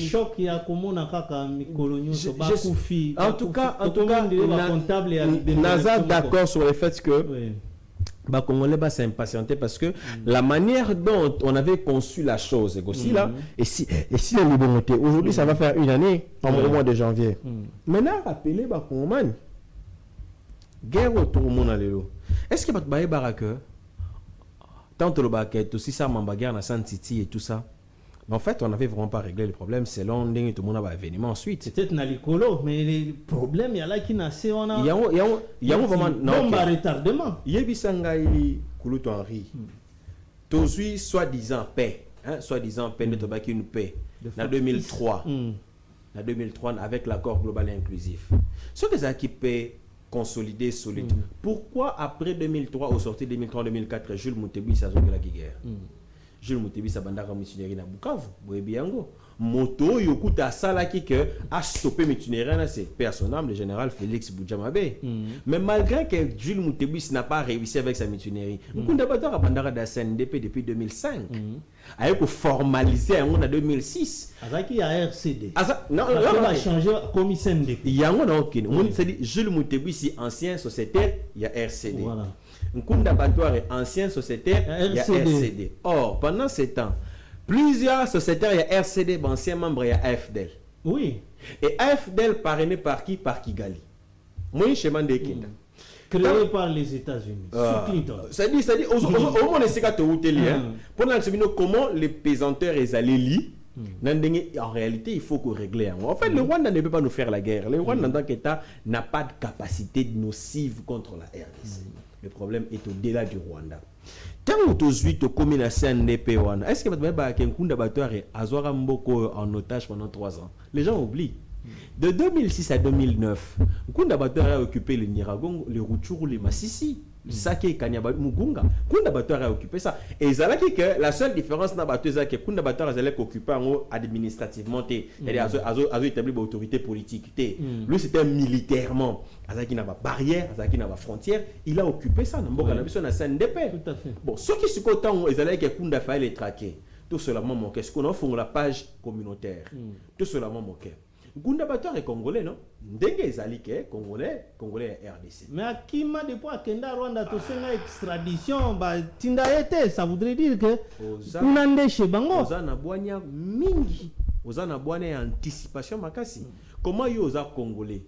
Choc ya komona kaka mikolo nyoso ba kufi. En tout cas, Naza d'accord sur le fait que bah Congolais va s'impatienter parce que la manière dont on avait conçu la chose est aussi là et si la liberté aujourd'hui ça va faire une année au mois de janvier. Maintenant rappeler bah Congolais guerre autour du monde allélo. Est-ce que Batbaye Barake tant le baquet aussi ça mamba guerre na San Titi et tout ça. Mais en fait, on n'avait vraiment pas réglé le problème selon ndenge tout le monde va événement ensuite. Peut-être na likolo mais les problèmes il y a là qui naissent on a. Il y a vraiment non pas retardement. Yebisangai Kuluto Henri. Tozui soi-disant paix, soi-disant paix de Tobaki une paix en 2003. En 2003 avec l'accord global et inclusif. Ce que ça qui paix consolidé, solide. Pourquoi après 2003, au sorti 2003-2004, Jules Moutebi s'est zoné la guerre? Jules Moutebi s'est bandé à missionnaire à Bukavu, Boebiango. Moto yokuta salaki que a stoppé missionnaire, c'est père son âme, le général Félix Boudjamabe. Mais malgré que Jules Moutebi n'a pas réussi avec sa missionnerie, Mukunda Bator a bandé à SNDP depuis 2005. Avec formaliser en 2006. Avec il y a RCD. Non, on va changer comme SNDP. Il y a un autre. C'est Jules Moutebi si ancien sociétaire, il y a RCD. Voilà. Nkunda Bator est ancien sociétaire, il y a RCD. Or, pendant ces temps, plusieurs sociétaires, il y a RCD, ancien membre, il y a AFDEL. Oui. Et AFDEL parrainé par qui? Par Kigali. Moi, je demande des Kenda. Créé par les États-Unis. Sous Clinton. C'est-à-dire, au moins, on essaie de te router. Pendant que comment les pesanteurs, ils allaient lire, En réalité, il faut qu'on règle. En fait, le Rwanda ne peut pas nous faire la guerre. Le Rwanda, en tant qu'État, n'a pas de capacité nocive contre la RDC. Le problème est au-delà du Rwanda. Tant que tu as commis la CNDP, est-ce que tu as Kunda Batoire Azora Mboko en otage pendant 3 ans? Les gens oublient. De 2006 à 2009, Kunda Batoire a occupé le Niragongo, le Rutshuru, le Massissi. Sake Kanyaba Mugunga, Kunda Batoire a occupé ça. Et ça que la seule différence dans Batoire, c'est que Kunda Batoire a occupé administrativement, c'est-à-dire a établi l'autorité politique. Lui, c'était militairement. Azaki n'a pas barrière, Azaki n'a pas frontière. Il a occupé ça. Dans la CNDP. Tout à fait. Bon, ceux qui se contentent, ils allaient que Kunda faille les traquer. Tout cela m'a manqué. Ce qu'on a fait la page communautaire. Tout cela m'a manqué. Kunda Batoire est congolais, non? Ndenge ezali ke congolais RDC. Mais Akima depuis Kenda Rwanda to senga extradition ba tinda été, ça voudrait dire que unande chez bango. Ozana bwanya mingi. Ozana bwanya anticipation makasi. Comment yo oza congolais?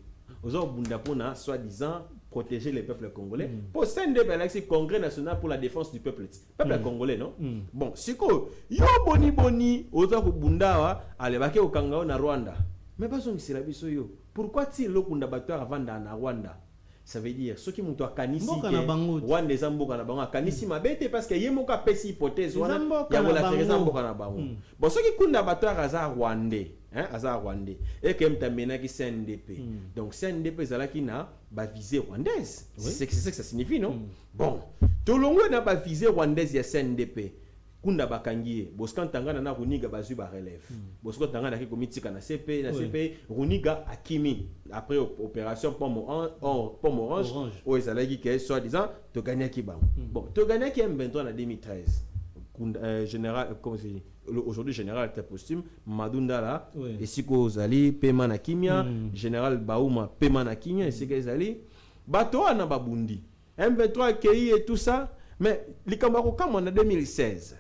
Oza bunda pona soi-disant protéger les peuples congolais. Pour CNDP, c'est Congrès national pour la défense du peuple. Peuple congolais, non? Bon, c'est quoi? Yo boni oza bunda alebake au Kangao na Rwanda. Mais pas si la biso yo. Pourquoi tu le Kunda Batoire avant na Rwanda? Ça veut dire ceux qui m'ont kanisi Rwanda zamboka na bango kanisi mabete parce que yemoka pesi hypothèse wana ya la teresa mboka na bango. Bon ceux qui Kunda Batoire aza rwandais, aza rwandais et que mtamena ki CNDP. Donc CNDP zalaki na ba visée rwandaise. C'est ce que ça signifie, non? Bon, tolongo na ba visée rwandaise ya CNDP. Kunda bakangie boskan tangana na Runiga bazu ba relève boskan tangana ki komitika na CP Runiga akimi après opération pomme orange o ezalaki que soit disant to gagner ki ba bon to gagner ki M23 en 2013 général comme c'est aujourd'hui général ta posthume Madunda là et siko zali pema na kimia général Bauma pema na kimia et siko zali bato na babundi M23 KI et tout ça mais likambako comme en 2016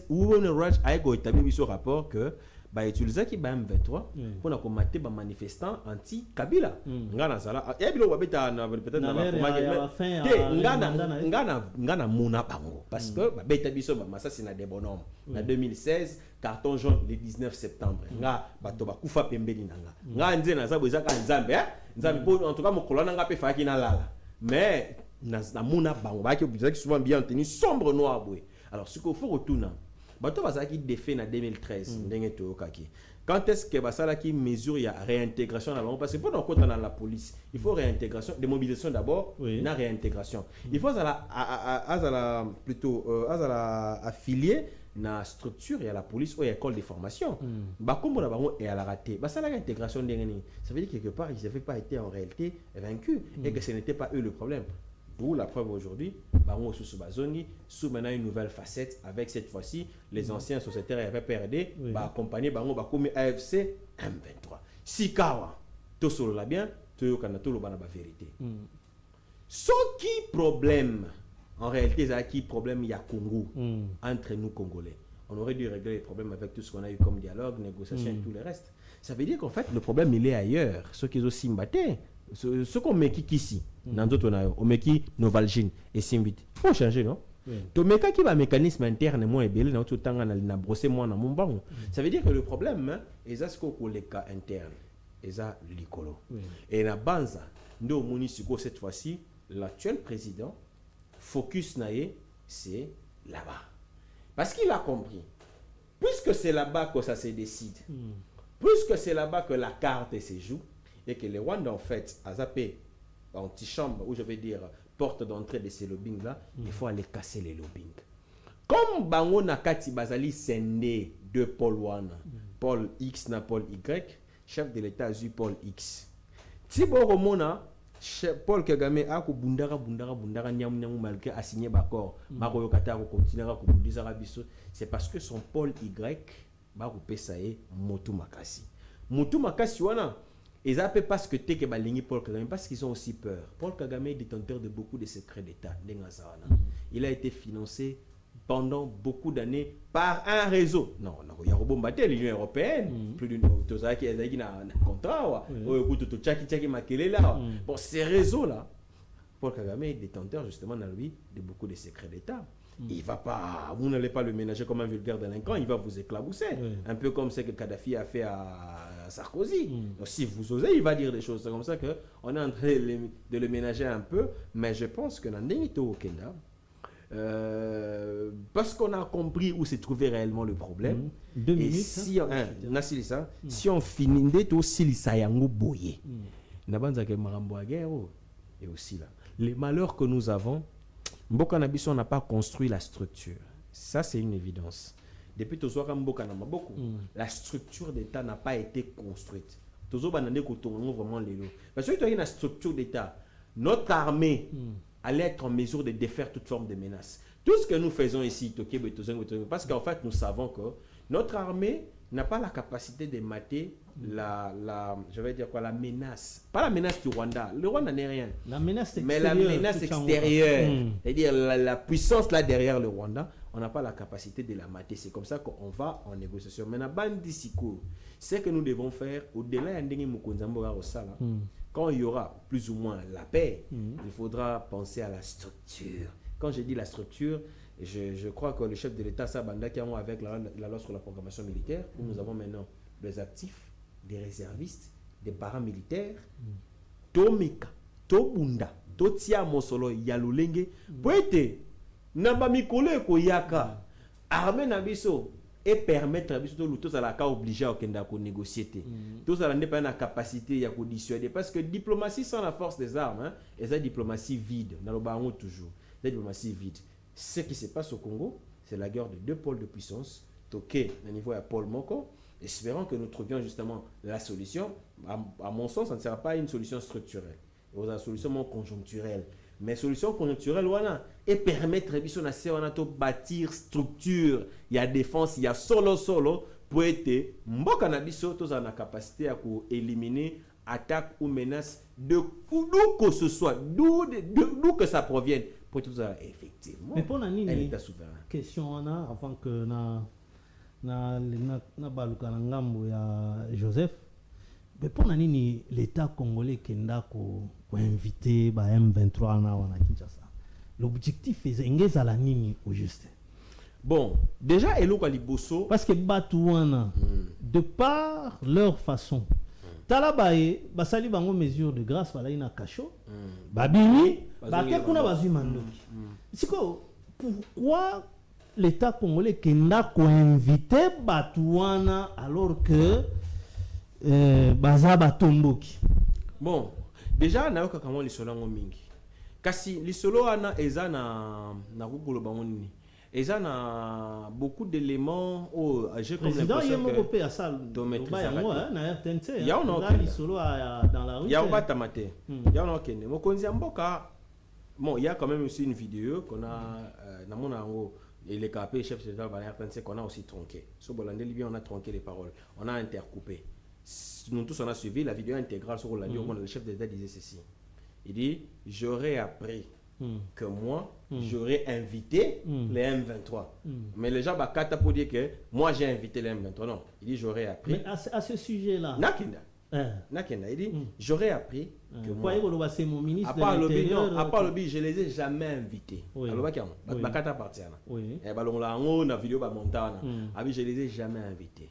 où on a établi ce rapport que bah utiliser qui ba M23 pour na combattre ba manifestants anti Kabila ngana sala et bilo babeta na peut-être na ngana mona bango parce que ba beta biso ba masasi na des bonhommes en 2016 carton jaune le 19 septembre nga bato ba kufa pembeni nga nze na zabo ezaka nzambe nzambe en tout cas mokolo nga pe faki na lala mais na mona bango ba ki souvent bien tenu sombre noir boué. Alors, ce qu'il faut retourner, bato bazaki défait en 2013, quand est-ce que basala qui mesure il y a réintégration dans parce que pour dans la police, il faut réintégration, démobilisation d'abord, na réintégration. Il faut plutôt affilier na structure et à la police ou à l'école de formation. Bah comme on a et à la raté, bah ça la réintégration dernière, ça veut dire quelque part ils n'avaient pas été en réalité vaincus et que ce n'était pas eux le problème. D'où la preuve aujourd'hui, Baron sous Bazoni, sous maintenant une nouvelle facette avec cette fois-ci les anciens sociétaires RPRD, accompagné Baron comme AFC M23. Si Kawa, tout solo la bien, tout le Canada, tout le Banaba vérité. Ce qui problème, en réalité, c'est qui problème il y a Congo entre nous Congolais. On aurait dû régler les problèmes avec tout ce qu'on a eu comme dialogue, négociation et tout le reste. Ça veut dire qu'en fait, le problème il est ailleurs. Ceux qui ont aussi mbatté. Ce qu'on met qui ici, dans d'autres on met qui Novalgine et Simvit. Il faut changer, non? Donc, mais quand il y a un mécanisme interne, moi, et tout le temps, on a brossé moi dans mon banc. Ça veut dire que le problème, c'est ce qu'on les cas internes, et ça, l'écolo. Et la base, nous, municipaux, cette fois-ci, l'actuel président, focus naïe, c'est là-bas. Parce qu'il a compris, puisque c'est là-bas que ça se décide, puisque c'est là-bas que la carte se joue, et que les Rwandais, en fait, à zappé, antichambre, ou je vais dire, porte d'entrée de ces lobbying-là, il faut aller casser les lobbying. Comme Bango Nakati Bazali Sende de Paul Wana, Paul X na Paul Y, chef de l'État a eu Paul X. Thibaut Romona, Paul Kagame a ko bundara nyam malgré a signé d'accord, Maro Kata ko continuera ko bundizara biso, c'est parce que son Paul Y ba ko pesaye Motu Makasi. Motu Makasi wana et ça peut pas ce que t'es que balingi Paul Kagame parce qu'ils ont aussi peur. Paul Kagame est détenteur de beaucoup de secrets d'État. Il a été financé pendant beaucoup d'années par un réseau. Non, il y a rebombaté l'Union européenne. Plus d'une autre qui a un contrat. Bon, ces réseaux-là, Paul Kagame est détenteur justement dans lui de beaucoup de secrets d'État. il va pas, vous n'allez pas le ménager comme un vulgaire délinquant, il va vous éclabousser. Un peu comme ce que Kadhafi a fait à Sarkozy. Donc si vous osez, il va dire des choses. C'est comme ça qu'on est en train de le ménager un peu, mais je pense que Nandinito au Kenya, parce qu'on a compris où s'est trouvé réellement le problème. 2 minutes. Si on finit tout Silisa Yango Boye, Nabanzake Marambo Aguero, et aussi là. Les malheurs que nous avons, Mboka Nabiso n'a pas construit la structure. Ça, c'est une évidence. Depuis Tozoka Mboka Namaboko, la structure d'État n'a pas été construite. Tozoba Nande Kotongo vraiment les lots. Parce que tu as une structure d'État, notre armée allait être en mesure de défaire toute forme de menace. Tout ce que nous faisons ici, parce qu'en fait, nous savons que notre armée n'a pas la capacité de mater la menace. Pas la menace du Rwanda. Le Rwanda n'est rien. La menace extérieure. Mais la menace extérieure. C'est-à-dire la puissance là derrière le Rwanda, on n'a pas la capacité de la mater. C'est comme ça qu'on va en négociation. Mais ce que nous devons faire, au-delà quand il y aura plus ou moins la paix, il faudra penser à la structure. Quand je dis la structure, je crois que le chef de l'État, Sabanda, qui a avec la loi sur la programmation militaire, où nous avons maintenant des actifs, des réservistes, des paramilitaires, Tomika, Tobunda, Totia Mosolo, Yalulenge, Poete, Nabamikole Koyaka, armée Nabiso, et permettre à tous à la cas obligé à négocier. Tous à la pas la capacité à dissuader. Parce que diplomatie sans la force des armes, et ça diplomatie vide, dans le baron toujours, la diplomatie vide. Ce qui se passe au Congo, c'est la guerre de deux pôles de puissance, toqué au niveau de Paul Moko. Espérons que nous trouvions justement la solution. À mon sens, ça ne sera pas une solution structurelle. C'est une solution conjoncturelle. Mais solution conjoncturelle, voilà. Et permettre de bâtir structure. Il y a défense, il y a solo pour être mboka na biso tous en capacité à éliminer attaque ou menace de d'où que ce soit, d'où que ça provienne. Pour tout ça, effectivement. Mais pour Nani, l'État souverain. Question avant que na baluka na ngambo ya Joseph. Mais pour Nani, l'État congolais kenda ko invité ba M23 na wana Kinshasa. L'objectif est engeza la nini au juste. Bon, déjà Eloko Liboso parce que Batouana de par leur façon Talabaye basali bango mesure de grâce bala ina kasho babini baké kuna bazui mandoki. Siko pourquoi l'État congolais kenda ko invité Batouana alors que baza batomboki. Bon, déjà nayoka kama lisolango mingi. Kasi lisolo ana eza na kukolo bango nini. Eza na beaucoup d'éléments au j'ai comme l'impression que dans la rue. Ya ba tamate. Ya na okende. Mokonzi mboka. Bon, il y a quand même aussi une vidéo qu'on a na mona ngo et les capés chef de l'État ba RTNC qu'on a aussi tronqué. Sur Bolande Libye on a tronqué les paroles. On a intercoupé. Nous tous on a suivi la vidéo intégrale sur Bolande où le chef de l'État disait ceci. Il dit j'aurais appris que moi j'aurais invité les M23. Mais les gens bakata pour dire que moi j'ai invité les M23. Non, il dit j'aurais appris. Mais à ce sujet-là. Nakenda, il dit j'aurais appris que moi. C'est mon ministre à part le lobby, je les ai jamais invités. Alors bakata appartient. Et balonga ngo na vidéo ba montana. Abi je les ai jamais invités.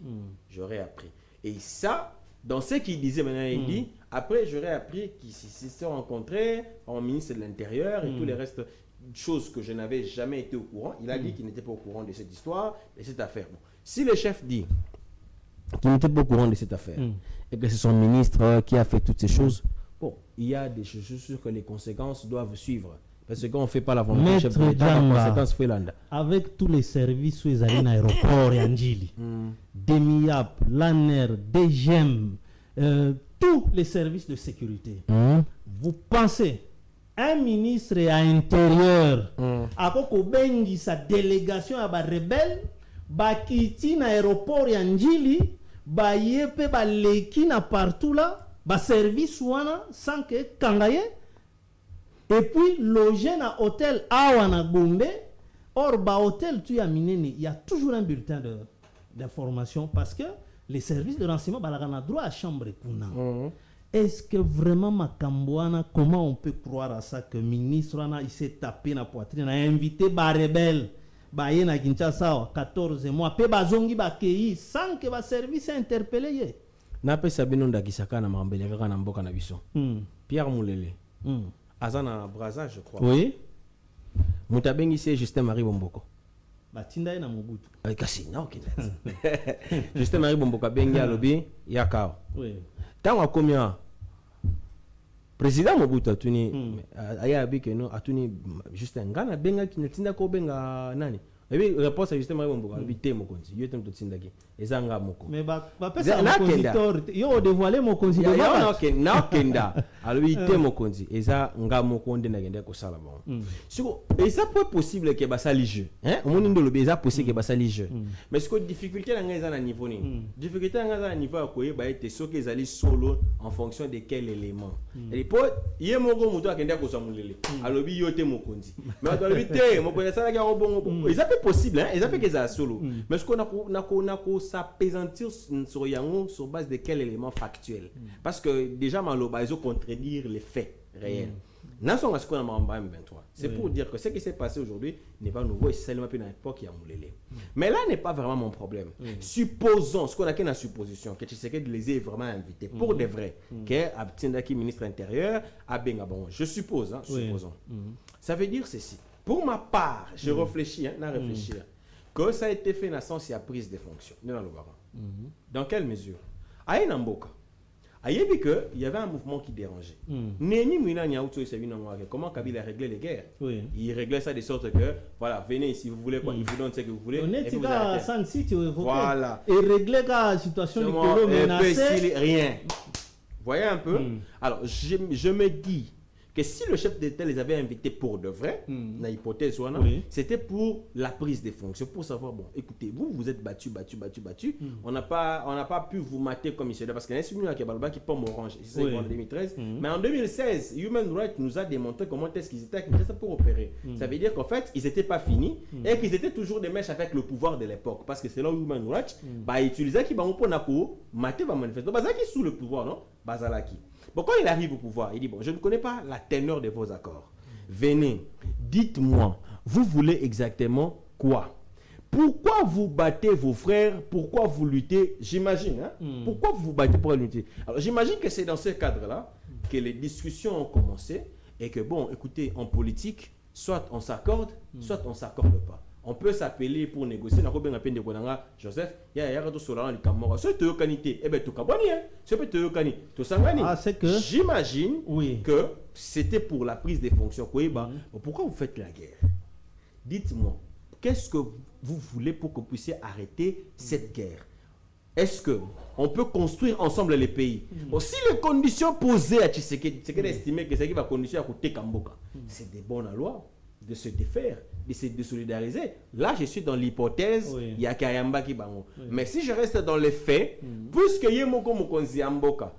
J'aurais appris. Et ça dans ce qu'il disait maintenant, il dit, après j'aurais appris qu'ils se sont rencontrés en ministre de l'Intérieur et tous les restes choses que je n'avais jamais été au courant. Il a dit qu'il n'était pas au courant de cette histoire et cette affaire. Bon. Si le chef dit qu'il n'était pas au courant de cette affaire et que c'est son ministre qui a fait toutes ces choses, bon, il y a des choses, je suis sûr que les conséquences doivent suivre. Parce que quand on ne fait pas la volonté du chef de l'État, la conséquence fait l'anda. Avec tous les services sur les aéroports et Anjili, DEMIAP, l'ANER, DGM, tous les services de sécurité, vous pensez, un ministre à l'intérieur, à Koko Bengi, sa délégation à ba rebelle, ba kiti na aéroport et Anjili, ba yepe, ba leki na partout là, ba service wana, sans que kangaye, et puis loger na hôtel awana Gombe. Or ba hôtel tu y a mineni, il y a toujours un bulletin d'information parce que les services de renseignement balagana droit à chambre kuna. est-ce que vraiment Makambouana, comment on peut croire à ça que le ministre il s'est tapé na poitrine, a invité ba rebelle, ba na Kinshasa 14 mois, pe bazongi ba kei sans que ba service interpellé. Na pe sabino ndakisaka na mambele kaka na mboka na biso. Pierre Moulele. Azana Braza je crois. Oui. Mutabengi c'est Justin Marie Bomboko. Batinda na Mobutu. Kasi na okina. Justin Marie Bomboko bengi alobi yakao. Oui. Tango combien président Mobutu atuni aya abike no atuni Justin ngana benga kinatinda ko benga nani. Ebi réponse à Justin Marie Bomboko habité mokonzi yote mtotindaki ezanga moko. Mais ba pesa mokonzitor yo dévoiler mokonzi de ba. Na okenda habité mokonzi eza nga mokonde na gende ko sala bon. Siko eza pas possible que ba sali jeu, hein? Omoni ndo lobi eza possible que ba sali jeu. Mais siko difficulté na nga eza na niveau ni. Difficulté na nga eza na niveau ya koyeba ete soki ezali solo en fonction de quel élément. Et po ye moko muto akende ko samulele. Alobi yote mokonzi. Mais alobi te mokonzi sala ka robongo. Eza possible, hein? Ils appellent que ça solo. Mais ce qu'on a s'apaisantir sur Yango sur base de quel élément factuel. Parce que déjà, Maloba, ils ont contredire les faits réels. Nation ce qu'on a en M23. C'est pour dire que ce qui s'est passé aujourd'hui n'est pas nouveau et c'est seulement dans l'époque qui a moulé. Mais là n'est pas vraiment mon problème. Supposons, ce qu'on a qu'une la supposition, que Tshisekedi les ait vraiment invités pour de vrai, que Abtindaki, ministre intérieur, à Bengabon. Je suppose, hein, supposons. Ça veut dire ceci. Pour ma part, je réfléchis, que ça a été fait dans le sens de la prise de fonction. Dans quelle mesure? À Namboka, il y avait un mouvement qui dérangeait. Comment Kabila réglait les guerres? Il réglait ça de sorte que, voilà, venez ici, vous voulez quoi, il vous donne ce que vous voulez. Voilà. Et régler la situation du Colo menacée. Rien. Voyez un peu? Alors, je me dis que si le chef d'État les avait invités pour de vrai, dans l'hypothèse, c'était pour la prise des fonctions, pour savoir, bon, écoutez, vous êtes battu. On n'a pas pu vous mater comme il se doit, parce qu'il y a un celui qui pomme orange, c'est en 2013. Mais en 2016, Human Rights nous a démontré comment est-ce qu'ils étaient pour opérer. Ça veut dire qu'en fait, ils n'étaient pas finis et qu'ils étaient toujours des mèches avec le pouvoir de l'époque. Parce que c'est là où Human Rights utilisait qui va mater va manifester. Donc, qui sous le pouvoir, non? Bazalaki. Bon, quand il arrive au pouvoir, il dit, bon, je ne connais pas la teneur de vos accords. Venez, dites-moi, vous voulez exactement quoi? Pourquoi vous battez vos frères? Pourquoi vous luttez? J'imagine, hein? Pourquoi vous vous battez pour lutter? Alors, j'imagine que c'est dans ce cadre-là que les discussions ont commencé et que, bon, écoutez, en politique, soit on s'accorde, soit on ne s'accorde pas. On peut s'appeler pour négocier. Joseph, j'imagine que c'était pour la prise des fonctions. Pourquoi vous faites la guerre? Dites-moi, qu'est-ce que vous voulez pour que vous puissiez arrêter cette guerre? Est-ce qu'on peut construire ensemble les pays? Bon, si les conditions posées à Tshisekedi, c'est qu'il estime que c'est qui va conditionner à côté Kamboka, c'est des bonnes lois de se défaire, de se désolidariser. Là, je suis dans l'hypothèse, il y a Kayamba qui bango. Mais si je reste dans les faits, puisque Yemoko Mokonzi Amboka,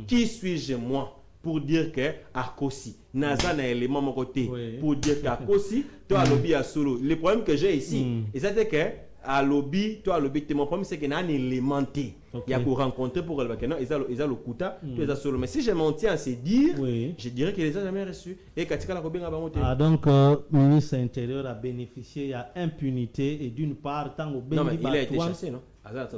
qui suis-je moi pour dire que Akosi, Naza na élément mon côté, pour dire qu'Akosi, toi lobby à solo. Le problème que j'ai ici, c'est que à lobby, toi lobby, mon problème c'est qu'il y a un élémenté. Il y a pour rencontrer pour le non, ils ont le quota, ils ont solo. Mais si je m'en tiens à se dire, je dirais qu'il les a jamais reçus. Et Katika la Robin a monté. Ah donc ministre intérieur a bénéficié, il y a impunité et d'une part tant au non mais il a été chassé non.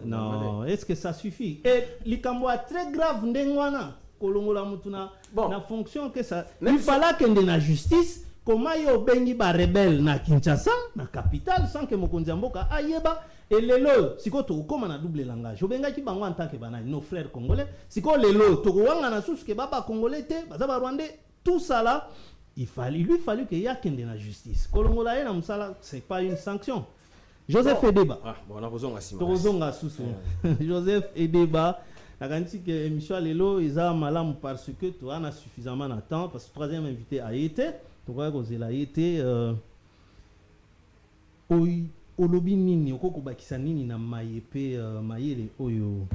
Non, est-ce que ça suffit? Et l'ikambo a très grave ndengwana kolongola mutuna na fonction que ça. Il fallait qu'il y ait la justice. Comment yo bengi ba rebelle na Kinshasa na capitale sans que mokonzi mboka ayeba et lelo siko to koma na double langage obenga ki bango en tant que banani nos frères congolais siko lelo to wanga na susu ke baba congolais te baza ba rwandais tout ça là il lui fallu que ya kende na justice kolongola ye na musala c'est pas une sanction. Joseph Edeba bon on a besoin à susu Joseph Edeba la garantie que émission lelo isa malamu parce que tu as suffisamment de temps parce que troisième invité a été il a été olobi nini okokobakisa nini na mayepe mayele oyo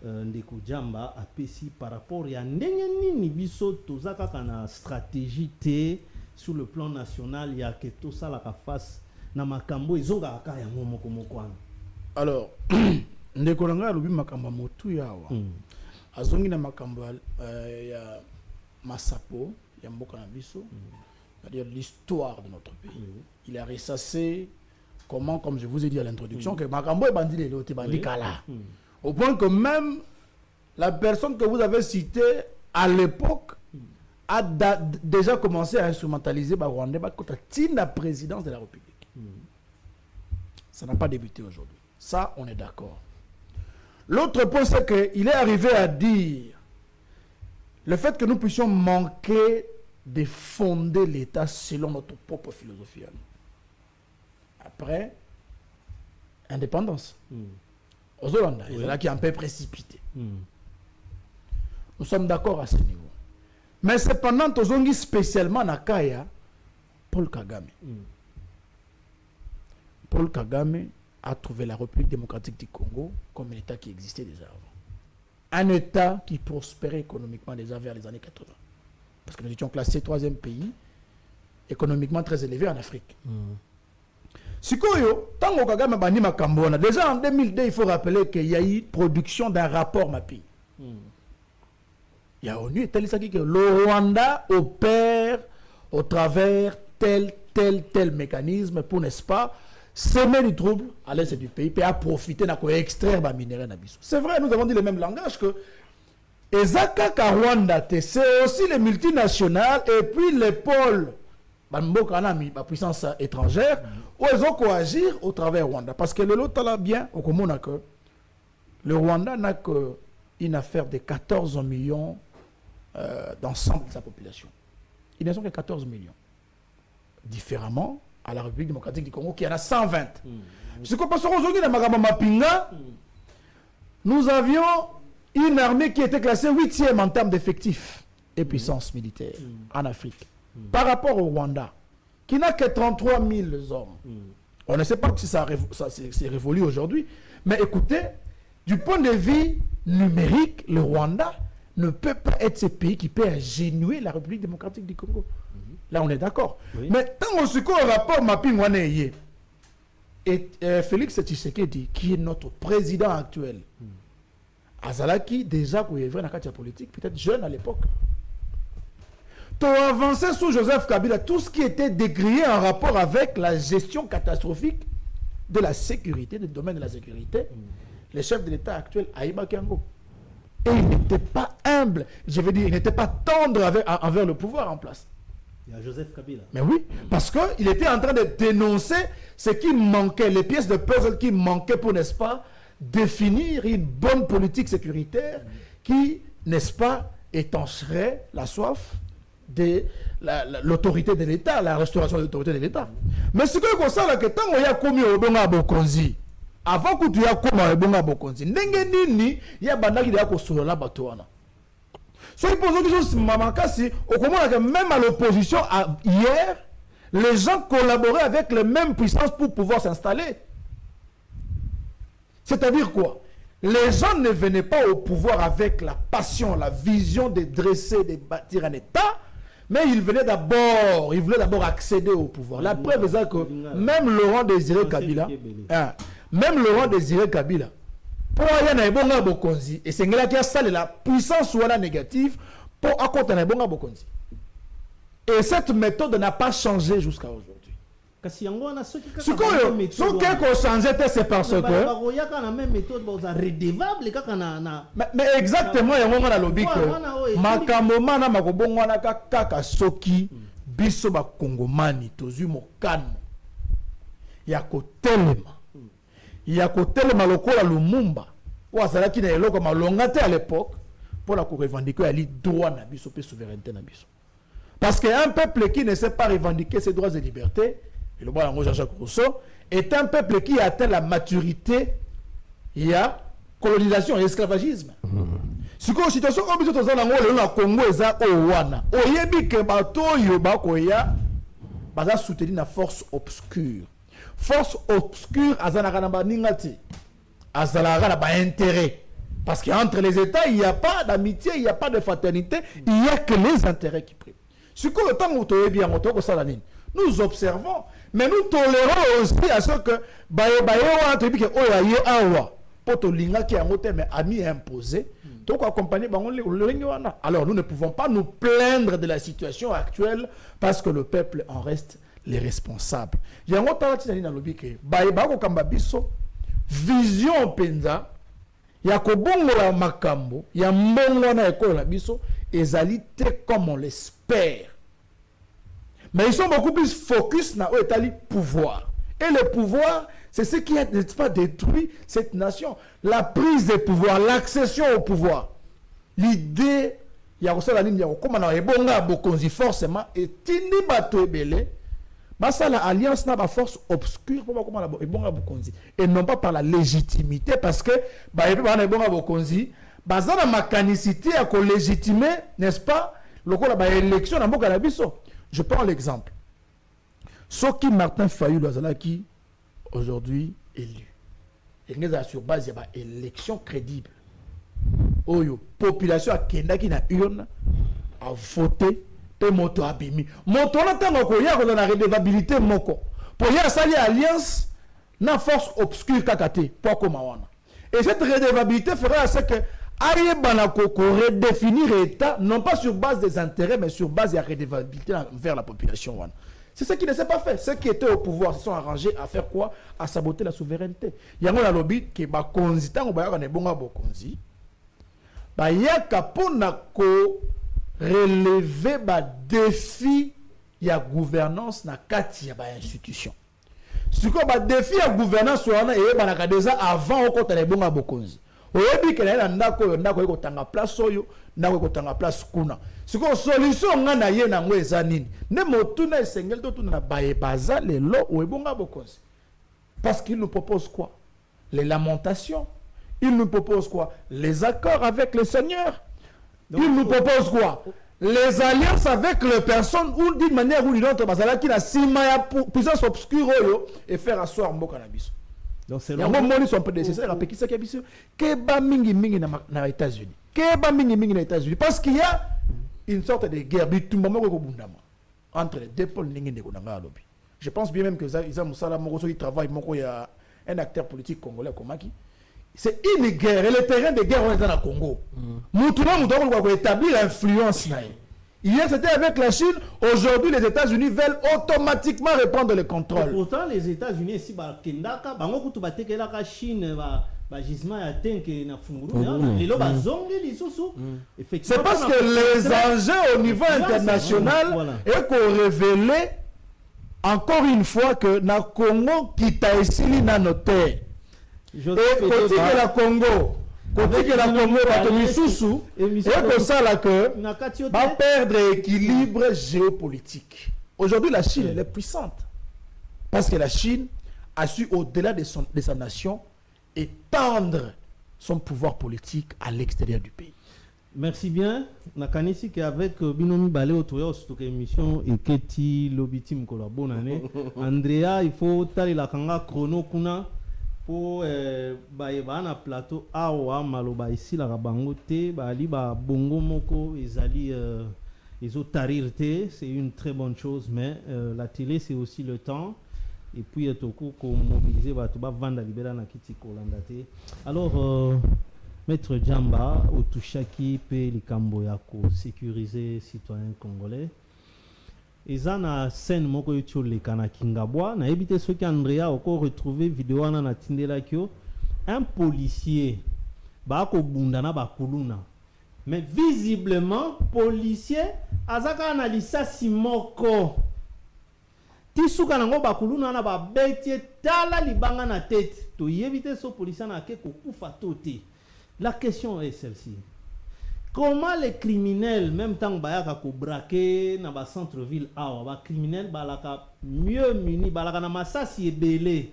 ndeko Jamba apesi par rapport ya ndenge nini biso toza kaka na stratégie te sur le plan national ya ke tosala ka face na makambo ezonga aka ya moko moko. Alors ndeko na ngai alobi makambo motu yawa azongi na makambo ya masapo ya mboka na biso c'est-à-dire l'histoire de notre pays il a ressassé comment comme je vous ai dit à l'introduction que makambo ebandi lelo te bandi kala au point que même la personne que vous avez citée à l'époque a déjà commencé à instrumentaliser Rwandais contre la présidence de la République. Ça n'a pas débuté aujourd'hui. Ça, on est d'accord. L'autre point, c'est qu'il est arrivé à dire le fait que nous puissions manquer de fonder l'État selon notre propre philosophie. Après, indépendance. Aux Hollandais, c'est là qui est un peu précipité. Nous sommes d'accord à ce niveau. Mais cependant, Tozongi spécialement Nakaya, Paul Kagame. Paul Kagame a trouvé la République démocratique du Congo comme un État qui existait déjà avant. Un État qui prospérait économiquement déjà vers les années 80. Parce que nous étions classés 3e pays économiquement très élevé en Afrique. Sikoyo, Tango Kagame bani makambona. Déjà en 2002, il faut rappeler qu'il y a eu production d'un rapport mapping. Il y a ONU et tel que le Rwanda opère au travers tel mécanisme pour, n'est-ce pas, semer du trouble à l'est du pays, puis à profiter de extraire les minéraux. C'est vrai, nous avons dit le même langage que Ezaka Rwanda, c'est aussi les multinationales et puis les pôles, la puissance étrangère, où ils ont coagir au travers Rwanda. Parce que le lot là bien, au commun, que le Rwanda n'a qu'une affaire de 14 millions d'ensemble de sa population. Ils ne sont que 14 millions. Différemment à la République démocratique du Congo qui en a 120. Ce qu'on passe aujourd'hui dans Magama Mapinga, nous avions une armée qui était classée 8e en termes d'effectifs et puissance militaire en Afrique. Par rapport au Rwanda, qui n'a que 33 000 hommes. On ne sait pas si ça s'est révolu aujourd'hui, mais écoutez, du point de vue numérique, le Rwanda ne peut pas être ce pays qui peut ingénuer la République démocratique du Congo. Là, on est d'accord. Oui. Mais tant qu'on se au rapport mapping, et Félix Tshisekedi, qui est notre président actuel, Azalaki, déjà, qui est vrai dans la politique, peut-être jeune à l'époque, tu as avancé sous Joseph Kabila tout ce qui était décrié en rapport avec la gestion catastrophique de la sécurité, du domaine de la sécurité. Le chef de l'État actuel, Aïba Kiango. Et il n'était pas humble, je veux dire, il n'était pas tendre envers le pouvoir en place. Il y a Joseph Kabila. Mais oui, parce qu'il était en train de dénoncer ce qui manquait, les pièces de puzzle qui manquaient pour, n'est-ce pas, définir une bonne politique sécuritaire qui, n'est-ce pas, étancherait la soif de l'autorité de l'État, la restauration de l'autorité de l'État. Mais ce que je constate, c'est que tant qu'il y a commis au Bonga Bokonzi, avant que tu aies commis au Bonga Bokonzi, il y a des gens qui sont là. So, il pose quelque chose, même à l'opposition, hier, les gens collaboraient avec les mêmes puissances pour pouvoir s'installer. C'est-à-dire quoi? Les gens ne venaient pas au pouvoir avec la passion, la vision de dresser, de bâtir un État, mais ils voulaient d'abord accéder au pouvoir. La preuve est que même Laurent Désiré Kabila, pour aller dans Ebonga Bokonzi, et c'est là qu'il y a ça, la puissance soit négative pour accompagner Ebonga Bokonzi. Et cette méthode n'a pas changé jusqu'à aujourd'hui. Ce qui a changé, c'est parce que. Mais exactement, il y a un lobby que. Makamomana makobongwana kaka soki biso ba kongomani tozu mokano. Ya kotelema. Ya kotelema lokola Lumumba. Ou azalaki na eloko malonga te à l'époque pour la revendiquer ali droit na biso pe souveraineté na biso. Parce qu'un peuple qui ne sait pas revendiquer ses droits et libertés, et le bon Jean-Jacques Rousseau, est un peuple qui a atteint la maturité, il y a colonisation et esclavagisme. Si la situation est le Congo est Owana, Oyebike Batoyo Bakoya, Baza soutenir la force obscure. Force obscure, Azanarana Ningati, Azanarana intérêt. Parce qu'entre les États, il n'y a pas d'amitié, il n'y a pas de fraternité, il n'y a que les intérêts qui priment. Si le temps où tu es bien, nous observons, mais nous tolérons aussi à ce que poto linga qui a monté mais ami imposé donc accompagner alors nous ne pouvons pas nous plaindre de la situation actuelle parce que le peuple en reste les responsables yango tala tina lobby ke ba ko kamba biso vision penza ya ko bongola makambo ya mbongo na école na biso ezali te comme on l'espère mais ils sont beaucoup plus focus na etali pouvoir et le pouvoir c'est ce qui a n'est-ce pas détruit cette nation la prise de pouvoir l'accession au pouvoir l'idée ya ko sala nini ya ko koma na ebonga bokonzi forcément etindi bato ebele basa la alliance na ba force obscure pour comment la ebonga bokonzi et non pas par la légitimité parce que ba ebonga bokonzi baza na mécanicité à ko légitimer n'est-ce pas lokola ba élection na mboka na biso. Je prends l'exemple soki Martin Fayulu azalaki aujourd'hui élu et ngeza sur base ya ba élection crédible oyo population akendaki na urne a voté pe moto abimi moto na tango ko ya ko na redevabilité moko pour ya sali alliance na force obscure kakate pour comme wana et cette redevabilité fera à ce que aye banako ko redéfinir état non pas sur base des intérêts mais sur base de la redevabilité vers la population wana. C'est ce qui ne s'est pas fait. Ceux qui étaient au pouvoir se sont arrangés à faire quoi? À saboter la souveraineté. Il y a un lobby qui ba konzi tango ba ne bonga bokonzi. Ba yaka pona ko relever ba défi ya gouvernance na kati ya ba institution. Ce que ba défi ya gouvernance wana e ba na déjà avant ko tele bonga bokonzi. Oyebi ke na ndako ko tanga place oyo ndako ko tanga place kuna. Ce que solution ngana ye na ngo ezanini. Ne motuna esengel to tuna baye baza le lo oyebonga bokonzi. Parce qu'il nous propose quoi? Les lamentations. Il nous propose quoi? Les accords avec le Seigneur. Donc, il nous propose quoi? Les alliances avec les personnes ou d'une manière ou d'une autre basala qui na simaya puissance obscure oyo et faire asseoir mboka na biso. Donc c'est là où sont prédécesseurs à Pékin qui biso que ba mingi na États-Unis. Que ba mingi na États-Unis parce qu'il y a une sorte de guerre entre les deux pôles. Je pense bien même que Isa Moussala Moroso qui travaille, il y a un acteur politique congolais comme qui. C'est une guerre, et le terrain de guerre on est dans le Congo. Nous devons établir l'influence. Hier c'était avec la Chine, aujourd'hui les États-Unis veulent automatiquement reprendre le contrôle. Et pourtant les États-Unis ici, la Chine gisement à tenke na funguru lelo bazongi lisusu effectivement c'est parce que les enjeux au niveau international est qu'on révélé encore une fois que na Congo kita esili na noter et côté de la Congo bato misusu et que ça là que va perdre équilibre géopolitique. Aujourd'hui la Chine elle est puissante parce que la Chine a su au-delà de sa nation étendre son pouvoir politique à l'extérieur du pays. Merci bien. Nakanisi qu'avec Binomi Balé autour de émission et Keti Lobitim Kola bonne année. Andrea, il faut taler la kanga chrono kuna pour na plateau awa maloba ici la rabango te bali ba bongo moko ezali tarirte, c'est une très bonne chose mais la télé c'est aussi le temps. Et puis il faut mobiliser vendre libérer na kiti kolandate. Alors maître Djamba otushaki pe likambo ya ko sécuriser citoyens congolais. Ezana scène moko yoto le kana kingabwa na ebité ce qui Andrea encore retrouvé vidéo na tindela kyo un policier ba ko bundana ba kuluna. Mais visiblement policier azaka analysa simoko tisuka nango bakuluna na ba betie tala libanga na tête to yebite so policier na ke ko kufa toté. La question est celle-ci. Comment les criminels même tant bayaka ko braquer na ba centre-ville awa ba criminels balaka mieux muni balaka na masasi ebele